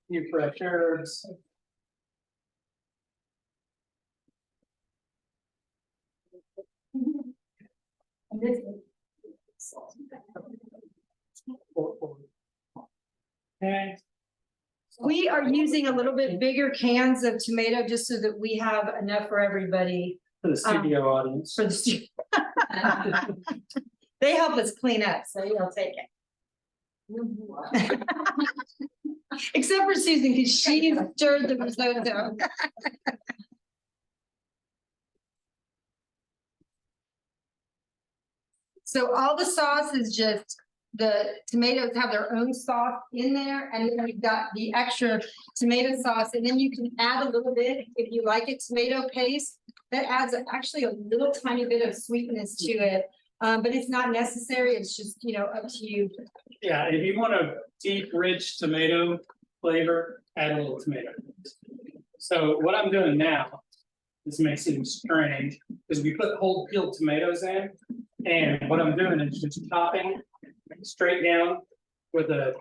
Few fresh herbs. And this- Okay, We are using a little bit bigger cans of tomato just so that we have enough for everybody for the studio audience. for the stu- They help us clean up, so you'll take it. Except for Susan, because she stirred the risotto. So all the sauce is just, the tomatoes have their own sauce in there, and then we've got the extra tomato sauce, and then you can add a little bit, if you like it, tomato paste. That adds actually a little tiny bit of sweetness to it, but it's not necessary, it's just, up to you. Yeah, if you want a deep, rich tomato flavor, add a little tomato. So what I'm doing now, this may seem strange, is we put whole peeled tomatoes in. And what I'm doing is just chopping straight down with a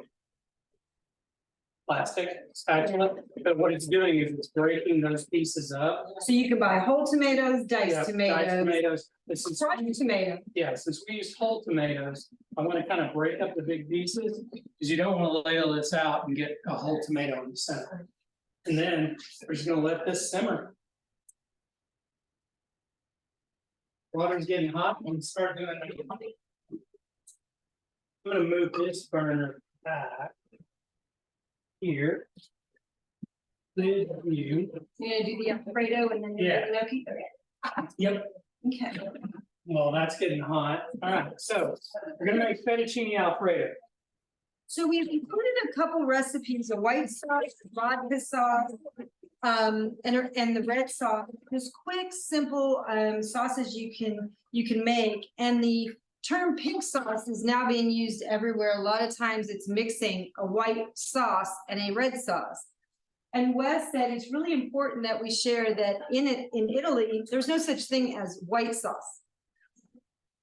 plastic spatula. But what it's doing is it's breaking those pieces up. So you can buy whole tomatoes, Yeah, diced diced tomatoes, tomatoes. This is, crushed tomato. yeah, since we use whole tomatoes, I want to kind of break up the big pieces, because you don't want to ladle this out and get a whole tomato in the center. And then we're just gonna let this simmer. Water's getting hot, and start doing it. I'm gonna move this burner back. Here. Then you, You're gonna do the Alfredo and then. Yeah. Gnocchi? yep, Okay. well, that's getting hot. All right, so we're gonna make fettuccine alfredo. So we've included a couple recipes, a white sauce, vodka sauce, and the red sauce. Just quick, simple, sauces you can make. And the term pink sauce is now being used everywhere. A lot of times it's mixing a white sauce and a red sauce. And Wes said it's really important that we share that in Italy, there's no such thing as white sauce.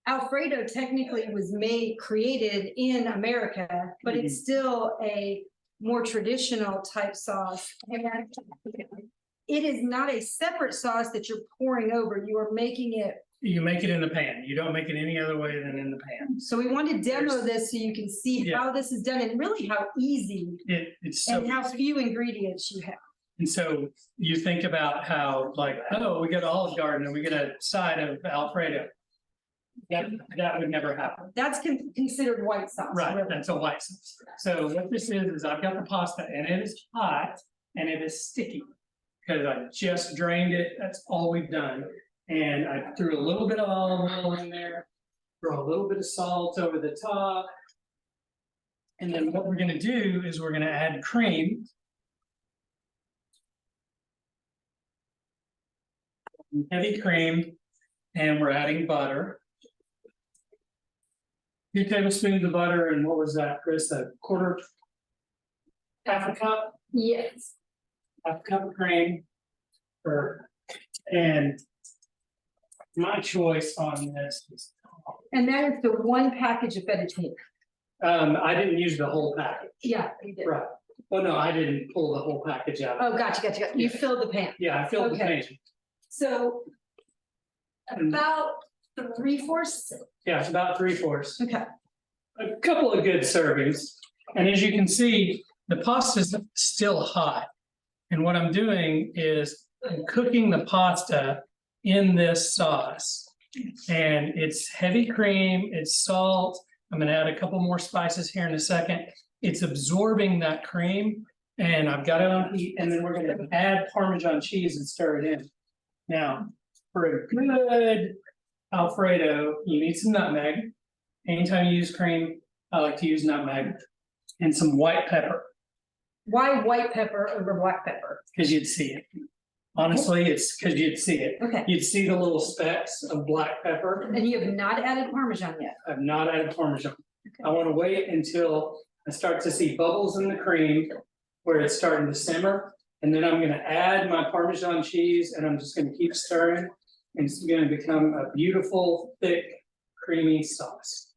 Alfredo technically was created in America, but it's still a more traditional type sauce. And it is not a separate sauce that you're pouring over. You are making it. You make it in the pan. You don't make it any other way than in the pan. So we want to demo this so you can see Yeah. how this is done and really how easy It's so. and how few ingredients you have. And so you think about how like, oh, we got Olive Garden and we get a side of Alfredo. That would never happen. That's considered white sauce. Right, really. that's a white sauce. So what this is I've got the pasta and it is hot and it is sticky. Because I just drained it, that's all we've done. And I threw a little bit of olive oil in there, throw a little bit of salt over the top. And then what we're gonna do is we're gonna add cream. Heavy cream, and we're adding butter. 2 tablespoons of butter, and what was that, Chris, a quarter? Half a cup? Yes. Half a cup of cream. And my choice on this is, And that is the one package of fettuccine. I didn't use the whole package, Yeah, you did. right? Well, no, I didn't pull the whole package out. Oh, gotcha. You Yeah. filled the pan. Yeah, I filled the Okay. pan. So about 3/4. Yeah, it's about 3/4. Okay. A couple of good servings. And as you can see, the pasta's still hot. And what I'm doing is I'm cooking the pasta in this sauce. And it's heavy cream, it's salt. I'm gonna add a couple more spices here in a second. It's absorbing that cream and I've got it on heat, and then we're gonna add Parmesan cheese and stir it in. Now, for a good Alfredo, you need some nutmeg. Anytime you use cream, I like to use nutmeg and some white pepper, Why white pepper over black pepper? because you'd see it. Honestly, it's because you'd see it. Okay. You'd see the little specks of black pepper. And you have not added Parmesan yet. I've not added Parmesan. I want to wait until I start to see bubbles in the cream where it's starting to simmer. And then I'm gonna add my Parmesan cheese and I'm just gonna keep stirring. And it's gonna become a beautiful, thick, creamy sauce.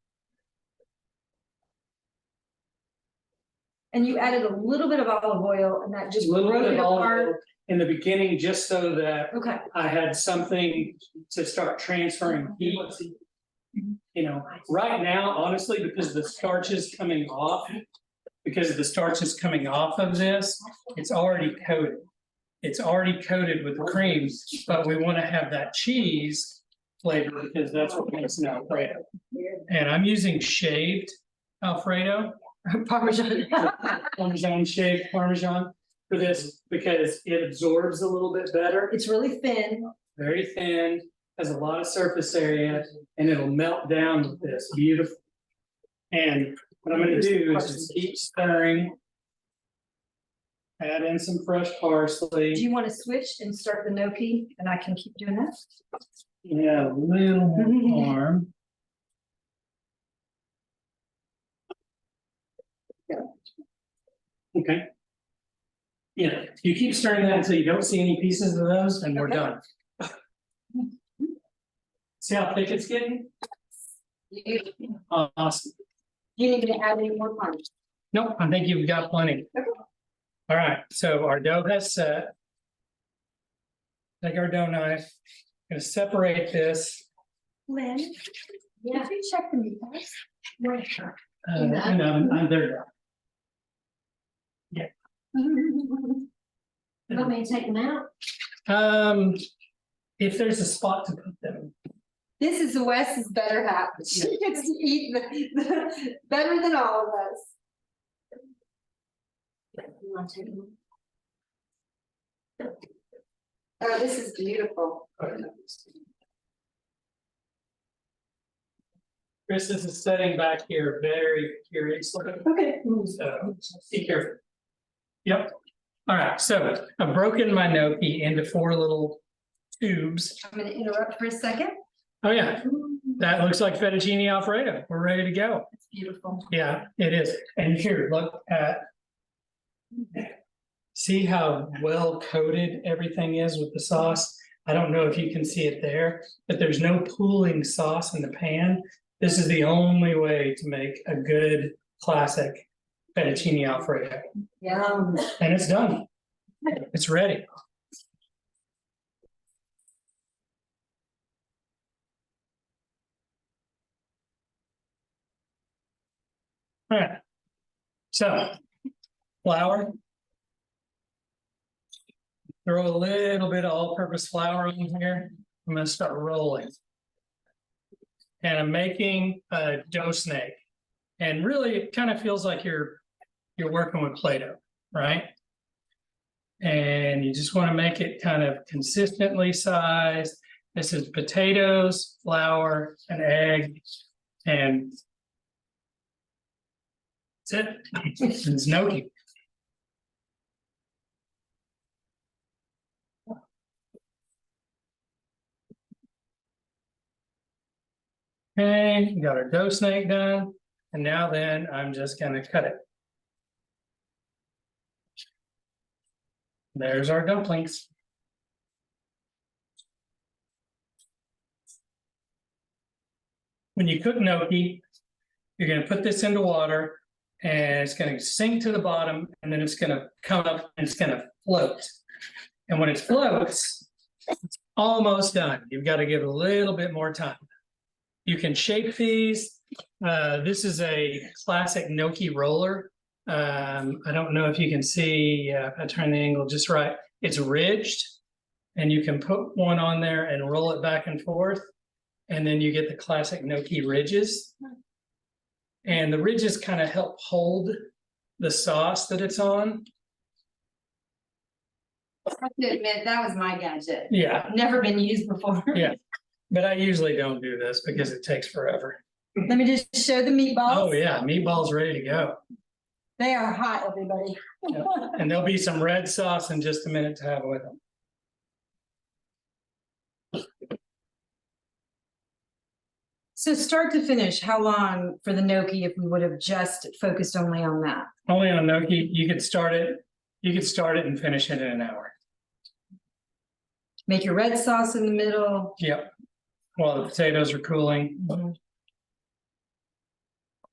And you added a little bit of olive oil and that just A little broke bit it of olive apart. oil in the beginning, just so that Okay, I had something to start transferring heat. You know, right now, honestly, because the starch is coming off, of this, it's already coated. It's already coated with the creams, but we want to have that cheese flavor because that's what makes an Alfredo. And I'm using shaved Alfredo, Parmesan. shaved Parmesan for this because it absorbs a little bit better. It's really thin. Very thin, has a lot of surface area, and it'll melt down with this, beautiful. And what I'm gonna do is just keep stirring. Add in some fresh Do parsley, you want to switch and start the gnocchi and I can keep doing that? yeah, a little more warm. Okay. Yeah, you keep stirring that until you don't see any pieces of those, and we're Okay. done. See how thick it's getting? Awesome. Do you need me to add any more parmesan? Nope, I think you've got plenty. Okay. All right, so our dough has set. Take our dough knife, gonna separate this. Lynn? Yeah. Did you check the meatballs? Where? I'm there. Want me to take them out? If there's a spot to put them, This is Wes's better half. She gets to eat better than all of us. You want to take them? Oh, this is beautiful. Chris is sitting back here very curiously. Okay. So be careful. Yep. All right, so I've broken my gnocchi into 4 little tubes. I'm gonna interrupt for a second. Oh yeah, that looks like fettuccine Alfredo. We're ready to go. It's beautiful. Yeah, it is. And here, look at. See how well coated everything is with the sauce? I don't know if you can see it there, but there's no pooling sauce in the pan. This is the only way to make a good classic fettuccine Alfredo. Yum. And it's done. It's ready. All right. So, flour. Throw a little bit of all-purpose flour on here. I'm gonna start rolling. And I'm making a dough snake. And really, it kind of feels like you're working with Play-Doh, right? And you just want to make it kind of consistently sized. This is potatoes, flour, an egg, and that's it. It's gnocchi. Okay, got our dough snake done. And now then I'm just gonna cut it. There's our dumplings. When you cook gnocchi, you're gonna put this into water and it's gonna sink to the bottom and then it's gonna come up and it's gonna float. And when it floats, it's almost done. You've got to give it a little bit more time. You can shape these. This is a classic gnocchi roller. I don't know if you can see, if I turn the angle just right, it's ridged. And you can put one on there and roll it back and forth. And then you get the classic gnocchi ridges. And the ridges kind of help hold the sauce that it's on. I have to admit, that was my gadget. Yeah, Never been used before. Yeah. but I usually don't do this because it takes forever. Let me just show the meatballs. Oh yeah, meatballs ready to go. They are hot, everybody. Yep. And there'll be some red sauce in just a minute to have with them. So start to finish, how long for the gnocchi if we would have just focused only on that? Only on gnocchi, you could start it and finish it in an hour. Make your red sauce in the middle. Yep. While the potatoes are cooling.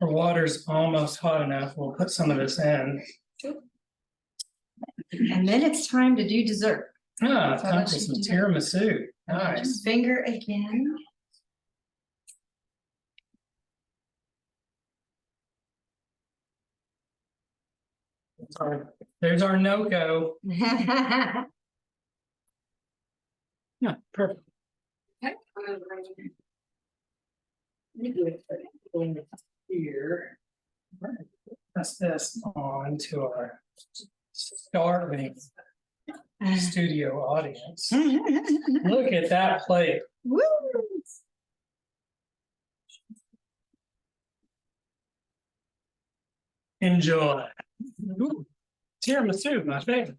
Our water's almost hot enough. We'll put some of this in. And then it's time to do dessert. Ah, So time let's for just some do that. tiramisu. Nice. Finger again. There's our no-go. Yeah, perfect. Here. Pass this on to our starving studio audience. Look at that plate. Woo! Enjoy. Ooh, tiramisu, my favorite.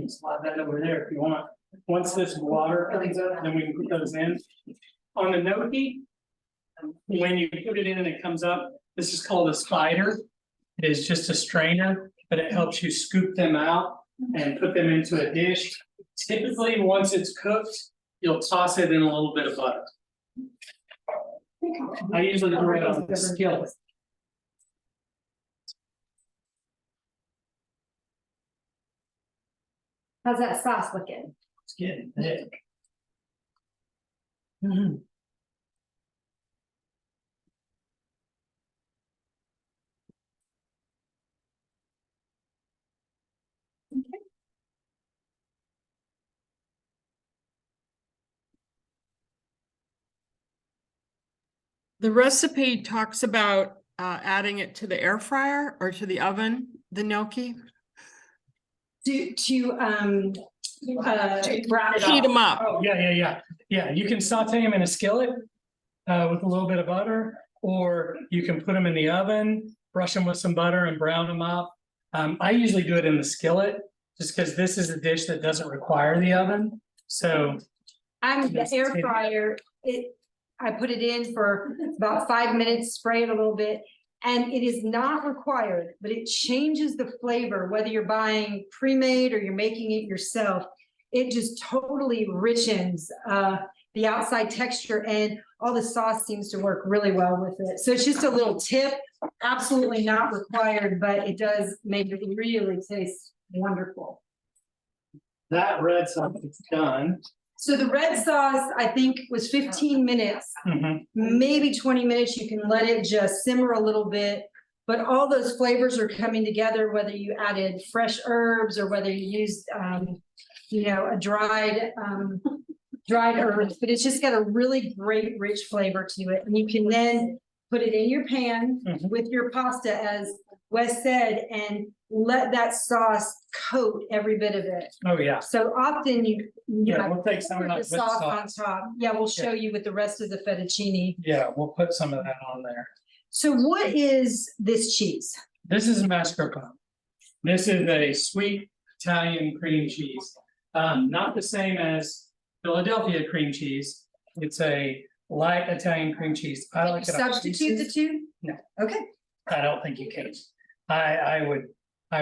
Slide that over there if you want. Once this water comes up, then we can put those in. On the gnocchi, when you put it in and it comes up, this is called a spider. It is just a strainer, but it helps you scoop them out and put them into a dish. Typically, once it's cooked, you'll toss it in a little bit of butter. I usually throw it on the skillet. How's that sauce looking? It's getting thick. The recipe talks about adding it to the air fryer or to the oven, the gnocchi. To brown it Heat up. them up. Oh, yeah, you can saute them in a skillet with a little bit of butter, or you can put them in the oven, brush them with some butter and brown them up. I usually do it in the skillet, just because this is a dish that doesn't require the oven, so. I'm the Yes, air take- fryer, I put it in for about 5 minutes, spray it a little bit. And it is not required, but it changes the flavor, whether you're buying pre-made or you're making it yourself. It just totally richens the outside texture, and all the sauce seems to work really well with it. So it's just a little tip, absolutely not required, but it does make it really taste wonderful. That red sauce is done. So the red sauce, I think, was 15 minutes. Mhm. Maybe 20 minutes, you can let it just simmer a little bit. But all those flavors are coming together, whether you added fresh herbs or whether you used, a dried herbs, but it's just got a really great, rich flavor to it. And you can then put it in your pan Mhm. with your pasta, as Wes said, and let that sauce coat every bit of it. Oh, yeah, So often you yeah, have we'll take some of that the with sauce sauce. on top. Yeah, we'll show you with the rest of the fettuccine. Yeah, we'll put some of that on there. So what is this cheese? This is mascarpone. This is a sweet Italian cream cheese. Not the same as Philadelphia cream cheese. It's a light Italian cream cheese. I like it. on Substitute the pieces. two? No. Okay, I don't think you can. I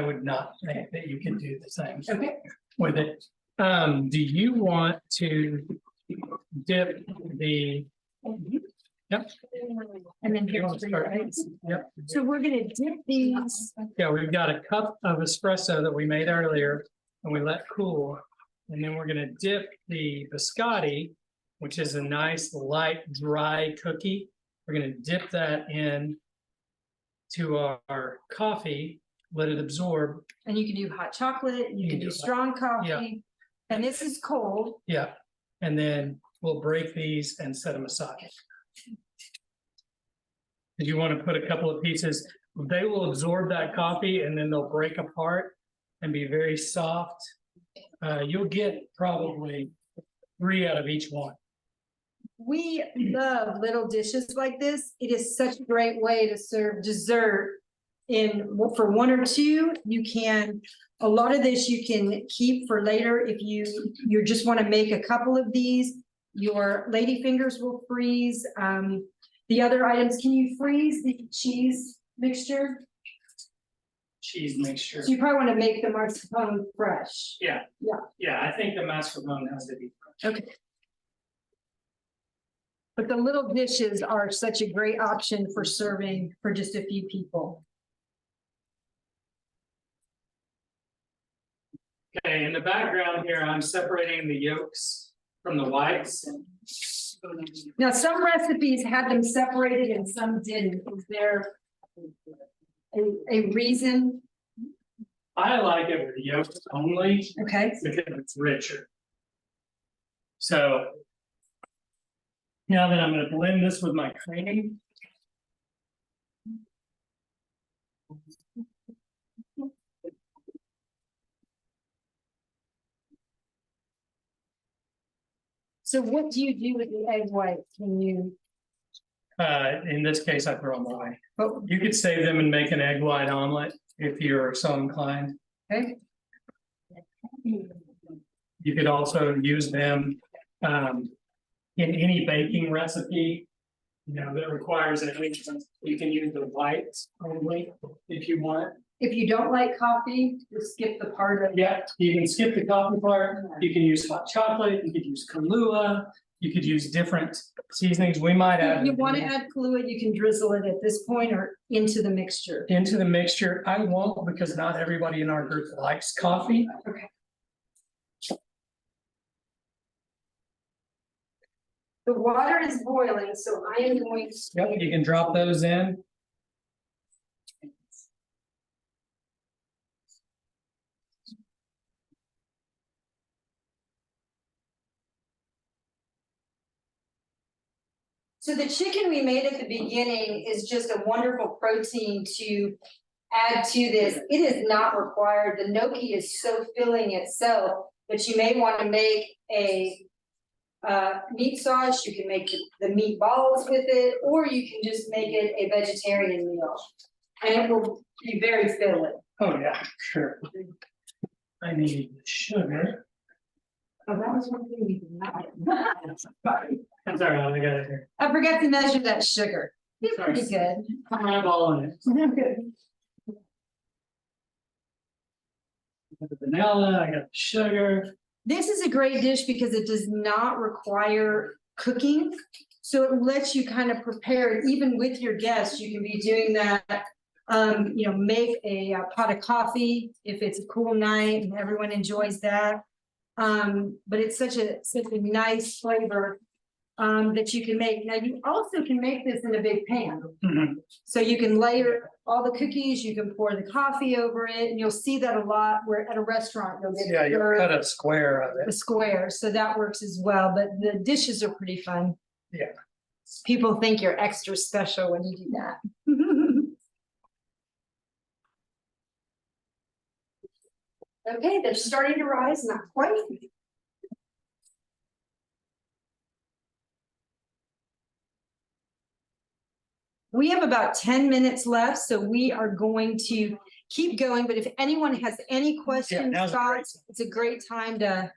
would not think that you can do the same okay. with it. Do you want to dip the? Yep. And then You wanna here's the start? rice. Yep. So we're gonna dip these. Yeah, we've got a cup of espresso that we made earlier and we let cool. And then we're gonna dip the biscotti, which is a nice light dry cookie. We're gonna dip that in to our coffee, let it absorb. And you can do hot chocolate, you can do strong coffee. And this is cold. Yeah, and then we'll break these and set them aside. If you want to put a couple of pieces, they will absorb that coffee and then they'll break apart and be very soft. You'll get probably 3 out of each one. We love little dishes like this. It is such a great way to serve dessert. For 1 or 2, you can, a lot of this you can keep for later if you just want to make a couple of these. Your lady fingers will freeze. The other items, can you freeze the cheese mixture? Cheese mixture. So you probably want to make the mascarpone fresh. Yeah. Yeah. Yeah, I think the mascarpone has to be fresh. Okay. But the little dishes are such a great option for serving for just a few people. Okay, in the background here, I'm separating the yolks from the whites. Now, some recipes had them separated and some didn't. Is there a reason? I like it with yolks only Okay, because it's richer. So now that I'm gonna blend this with my cream. so what do you do with the egg whites when you, In this case, I throw them away. oh, You could save them and make an egg white omelet if you're so inclined. okay? You could also use them in any baking recipe. You know, that requires at least, you can use the whites only if you want. If you don't like coffee, just skip the part of. Yeah, you can skip the coffee part. You can use hot chocolate, you could use Kahlua, you could use different seasonings. We might add. If you want to add Kahlua, you can drizzle it at this point or into the mixture. Into the mixture. I won't because not everybody in our group likes coffee. The water is boiling, so I am going to. Yep, you can drop those in. So the chicken we made at the beginning is just a wonderful protein to add to this. It is not required. The gnocchi is so filling itself, but you may want to make a meat sauce. You can make the meatballs with it, or you can just make it a vegetarian meal. And it will be very filling. Oh, yeah, sure. I need sugar. Oh, that was one thing we did not. That's all right, I got it here. I forgot to measure that sugar. You're Sorry. pretty good. I have all in it. Good. I got the vanilla, I got the sugar. This is a great dish because it does not require cooking. So it lets you kind of prepare it, even with your guests, you can be doing that. Make a pot of coffee if it's a cool night and everyone enjoys that. But it's such a nice flavor that you can make. Now, you also can make this in a big pan. Mhm. So you can layer all the cookies, you can pour the coffee over it, and you'll see that a lot where at a restaurant, you'll get Yeah, you served cut a square of a it. square, so that works as well, but the dishes are pretty fun. Yeah. People think you're extra special when you do that. Okay, they're starting to rise, not quite. We have about 10 minutes left, so we are going to keep going, but if anyone has any questions, now's a great thoughts, it's a great time to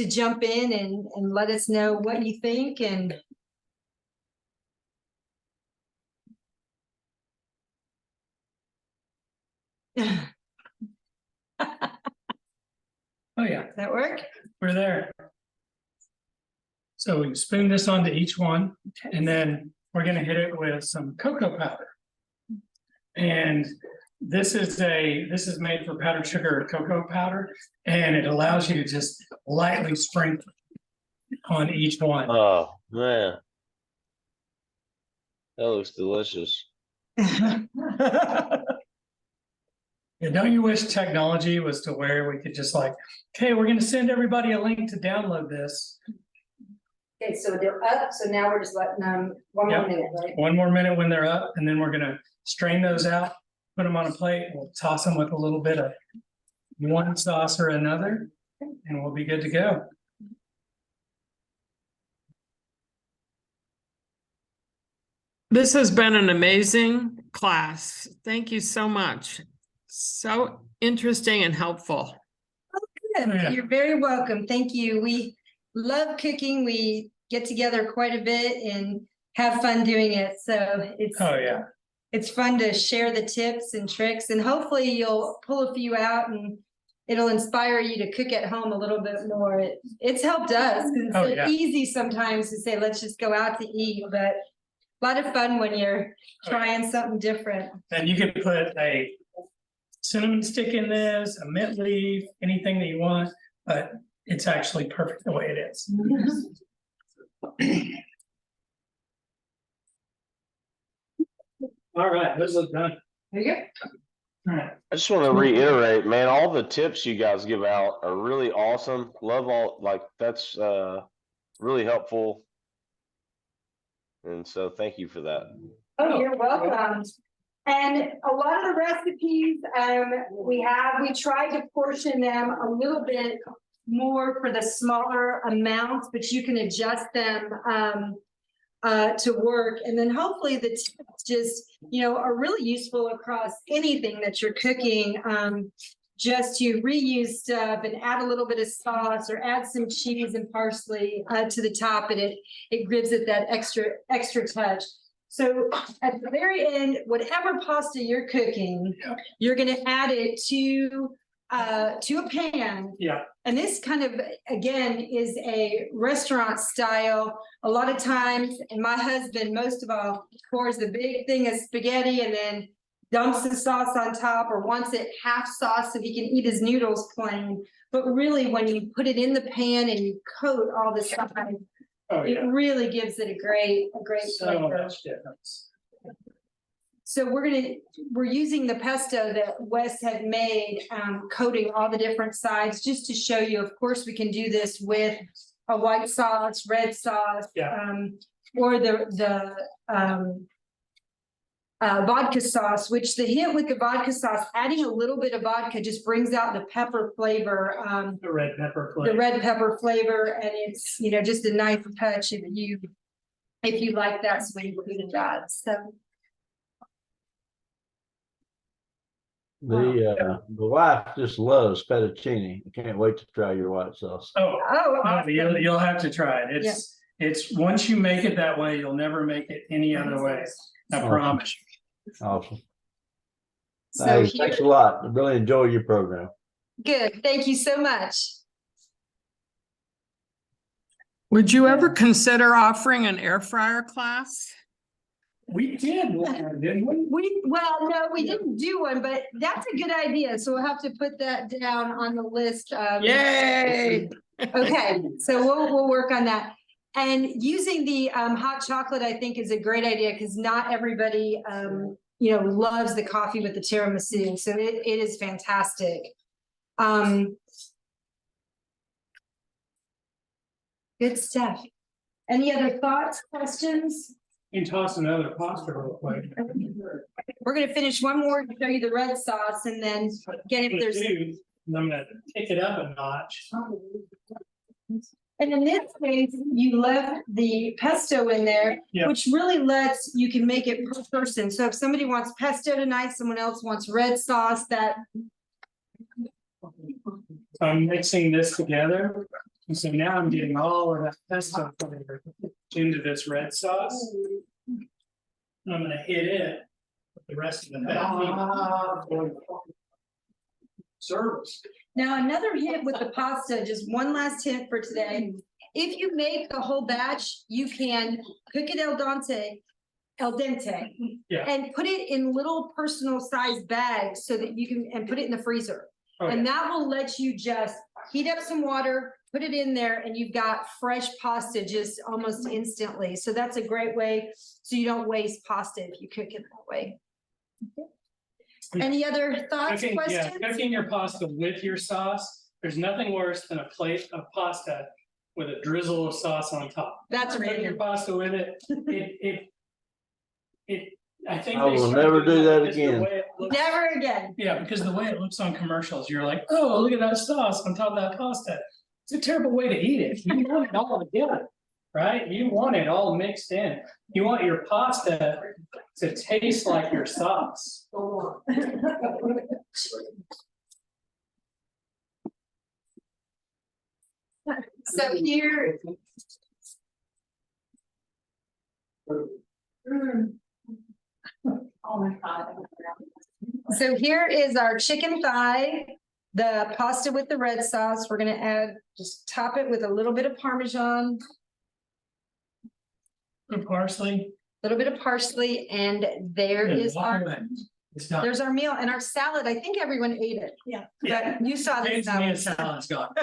jump in and let us know what you think and Oh, yeah, Does that work? we're there. So we spoon this onto each one, and then we're gonna hit it with some cocoa powder. And this is made for powdered sugar cocoa powder, and it allows you to just lightly sprinkle on each one. Oh, man. That looks delicious. Yeah, don't you wish technology was to where we could just like, okay, we're gonna send everybody a link to download this. Okay, so they're up, so now we're just letting them, one more Yep. minute, right? One more minute when they're up, and then we're gonna strain those out, put them on a plate, and we'll toss them with a little bit of one sauce or another, and we'll be good to go. This has been an amazing class. Thank you so much. So interesting and helpful. Yeah. You're very welcome. Thank you. We love cooking. We get together quite a bit and have fun doing it. So Oh, yeah. it's fun to share the tips and tricks, and hopefully you'll pull a few out and it'll inspire you to cook at home a little bit more. It's helped us, because Oh, it's yeah. easy sometimes to say, let's just go out to eat, but a lot of fun when you're trying something different. Then you can put a cinnamon stick in this, a mint leaf, anything that you want, but it's actually perfect the way it is. All right, this is done. There you go. All right. I just want to reiterate, man, all the tips you guys give out are really awesome. Love all, like, that's really helpful. And so thank you for that. Oh, you're welcome. And a lot of the recipes, we tried to portion them a little bit more for the smaller amounts, but you can adjust them to work. And then hopefully the tips just, are really useful across anything that you're cooking. Just to reuse stuff and add a little bit of sauce or add some cheese and parsley to the top, and it gives it that extra touch. So at the very end, whatever pasta you're cooking, you're going to add it to a pan. Yeah. And this kind of, again, is a restaurant style. A lot of times, and my husband, most of all, pours the big thing of spaghetti and then dumps the sauce on top, or wants it half sauce so he can eat his noodles plain. But really, when you put it in the pan and you coat all the sides, Oh, it yeah. really gives it a great So flavor. much difference. So we're using the pesto that Wes had made, coating all the different sides, just to show you. Of course, we can do this with a white sauce, red sauce, or the vodka sauce. Which the hint with the vodka sauce, adding a little bit of vodka just brings out the pepper flavor. The red pepper The flavor. red pepper flavor, and it's just a nice touch if you like that sweet food and that. So. The wife just loves fettuccine. I can't wait to try your white sauce. Oh, awesome. you'll have to try it. It's once you make it that way, you'll never make it any other way. I Awesome. promise. Awesome. So Hey, here, thanks a lot. I really enjoy your program. good. Thank you so much. Would you ever consider offering an air fryer class? We did one, didn't we? No, we didn't do one, but that's a good idea. So we'll have to put that down on the list. Yay! Okay, so we'll work on that. And using the hot chocolate, I think, is a great idea, because not everybody loves the coffee with the tiramisu. So it is fantastic. Good stuff. Any other thoughts, questions? You can toss another pasta real quick. We're gonna finish one more to show you the red sauce, and then again, if there's. I'm gonna kick it up a notch. And in this case, you left the pesto in there, Yeah. which really you can make it per person. So if somebody wants pesto tonight, someone else wants red sauce, that. So I'm mixing this together. And so now I'm getting all of that pesto flavor into this red sauce. And I'm gonna hit it with the rest of the service. Now, another hint with the pasta, just one last hint for today. If you make the whole batch, you can cook it al dente. Yeah. And put it in little personal size bags so that you can, and put it in the freezer. Okay. And that will let you just heat up some water, put it in there, and you've got fresh pasta just almost instantly. So that's a great way, so you don't waste pasta if you cook it that way. Okay. Any other thoughts, questions? Cooking your pasta with your sauce. There's nothing worse than a plate of pasta with a drizzle of sauce on top. That's Cooking right. your pasta with it. I think I they will started never do doing that just the again. way it looks. Never again. Yeah, because the way it looks on commercials, you're like, oh, look at that sauce on top of that pasta. It's a terrible way to eat it. You want it all together, right? You want it all mixed in. You want your pasta to taste like your sauce. So here. Oh my God. So here is our chicken thigh. the pasta with the red sauce. We're gonna add, just top it with a little bit of Parmesan, Good parsley. a little bit of parsley, and there is our, It's done. there's our meal and our salad. I think everyone ate it. Yeah. Yeah. But you saw the It's me and salad. salad's gone.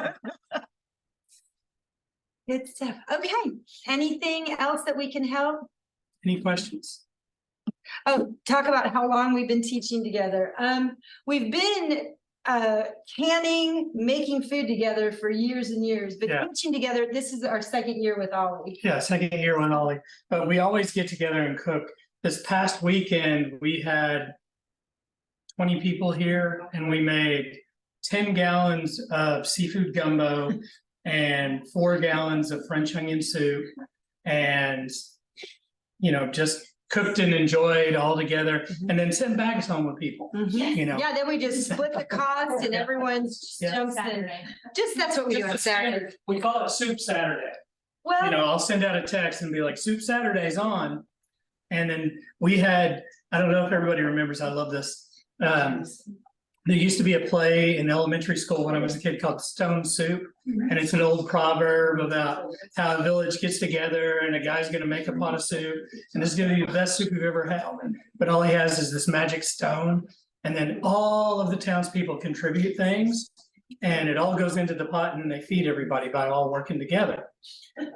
Good stuff. Okay, anything else that we can help? Any questions? Oh, talk about how long we've been teaching together. We've been canning, making food together for years and years, but Yeah. teaching together, this is our second year with Ollie. Yeah, second year on Ollie, but we always get together and cook. This past weekend, we had 20 people here and we made 10 gallons of seafood gumbo and 4 gallons of French onion soup and, you know, just cooked and enjoyed all together and then sent bags home with people, you know. Yeah, then we just split the cost and everyone's just Yeah. jumps in. Just, that's what we do on Saturday. We call it Soup Saturday. You Well, know, I'll send out a text and be like, Soup Saturday's on. And then we had, I don't know if everybody remembers, I love this. There used to be a play in elementary school when I was a kid called Stone Soup. And it's an old proverb about how a village gets together and a guy's gonna make a pot of soup. And this is gonna be the best soup you've ever had. But all he has is this magic stone. And then all of the townspeople contribute things. And it all goes into the pot and they feed everybody by all working together.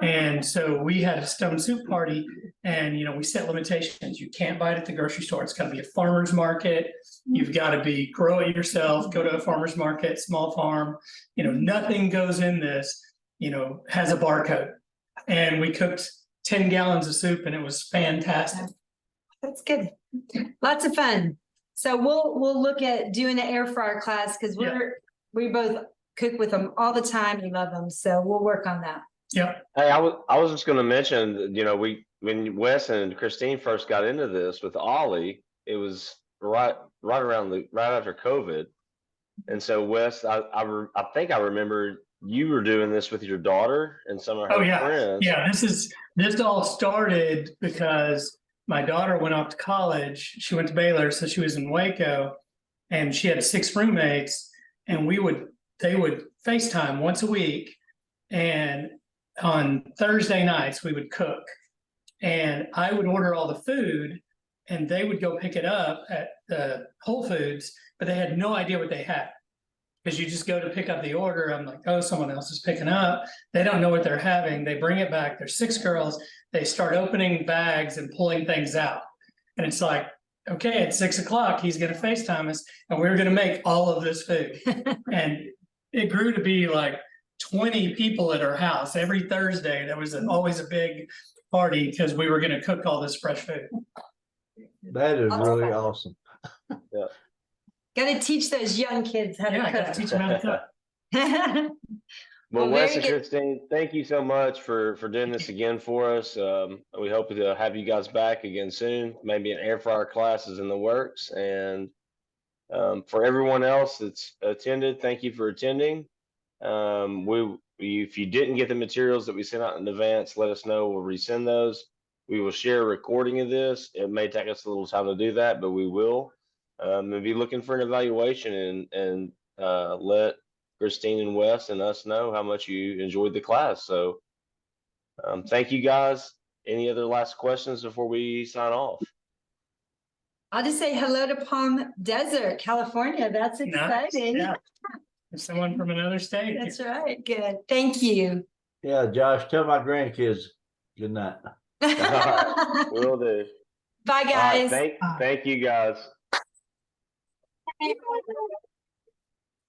And so we had a stone soup party and, you know, we set limitations. You can't buy it at the grocery store. It's gotta be a farmer's market. You've gotta grow it yourself, go to a farmer's market, small farm. You know, nothing goes in this, you know, has a barcode. And we cooked 10 gallons of soup and it was fantastic. that's good. Lots of fun. So we'll look at doing an air fryer class because we both cook with them all the time and love them. So we'll work on that. Yep. Hey, I was just gonna mention, you know, when Wes and Christine first got into this with Ollie, it was right after COVID. And so Wes, I think I remember you were doing this with your daughter and some of her Oh, yeah. friends. Yeah, this all started because my daughter went off to college. She went to Baylor, so she was in Waco and she had 6 roommates and they would FaceTime once a week. And on Thursday nights, we would cook and I would order all the food and they would go pick it up at the Whole Foods, but they had no idea what they had. Because you just go to pick up the order. I'm like, oh, someone else is picking up. They don't know what they're having. They bring it back. There's 6 girls. They start opening bags and pulling things out. And it's like, okay, at 6 o'clock, he's going to FaceTime us and we're going to make all of this food. And it grew to be like 20 people at our house every Thursday. There was always a big party because we were going to cook all this fresh food. That is Lots of really fun. awesome. Got to teach those young kids how Yeah, I got to to teach them how to cook. cook. Well, Well, Wes very and good. Christine, thank you so much for doing this again for us. We hope to have you guys back again soon. Maybe an air fryer class is in the works. And for everyone else that's attended, thank you for attending. If you didn't get the materials that we sent out in advance, let us know. We'll resend those. We will share a recording of this. It may take us a little time to do that, but we will. And be looking for an evaluation and let Christine and Wes and us know how much you enjoyed the class. So thank you guys. Any other last questions before we sign off? I'll just say hello to Palm Desert, California. That's Nice, exciting. yeah. There's someone from another state. That's right. Good. Thank you. Yeah, Josh, tell my grandkids good night. Will do. Bye, All right, guys. thank you guys.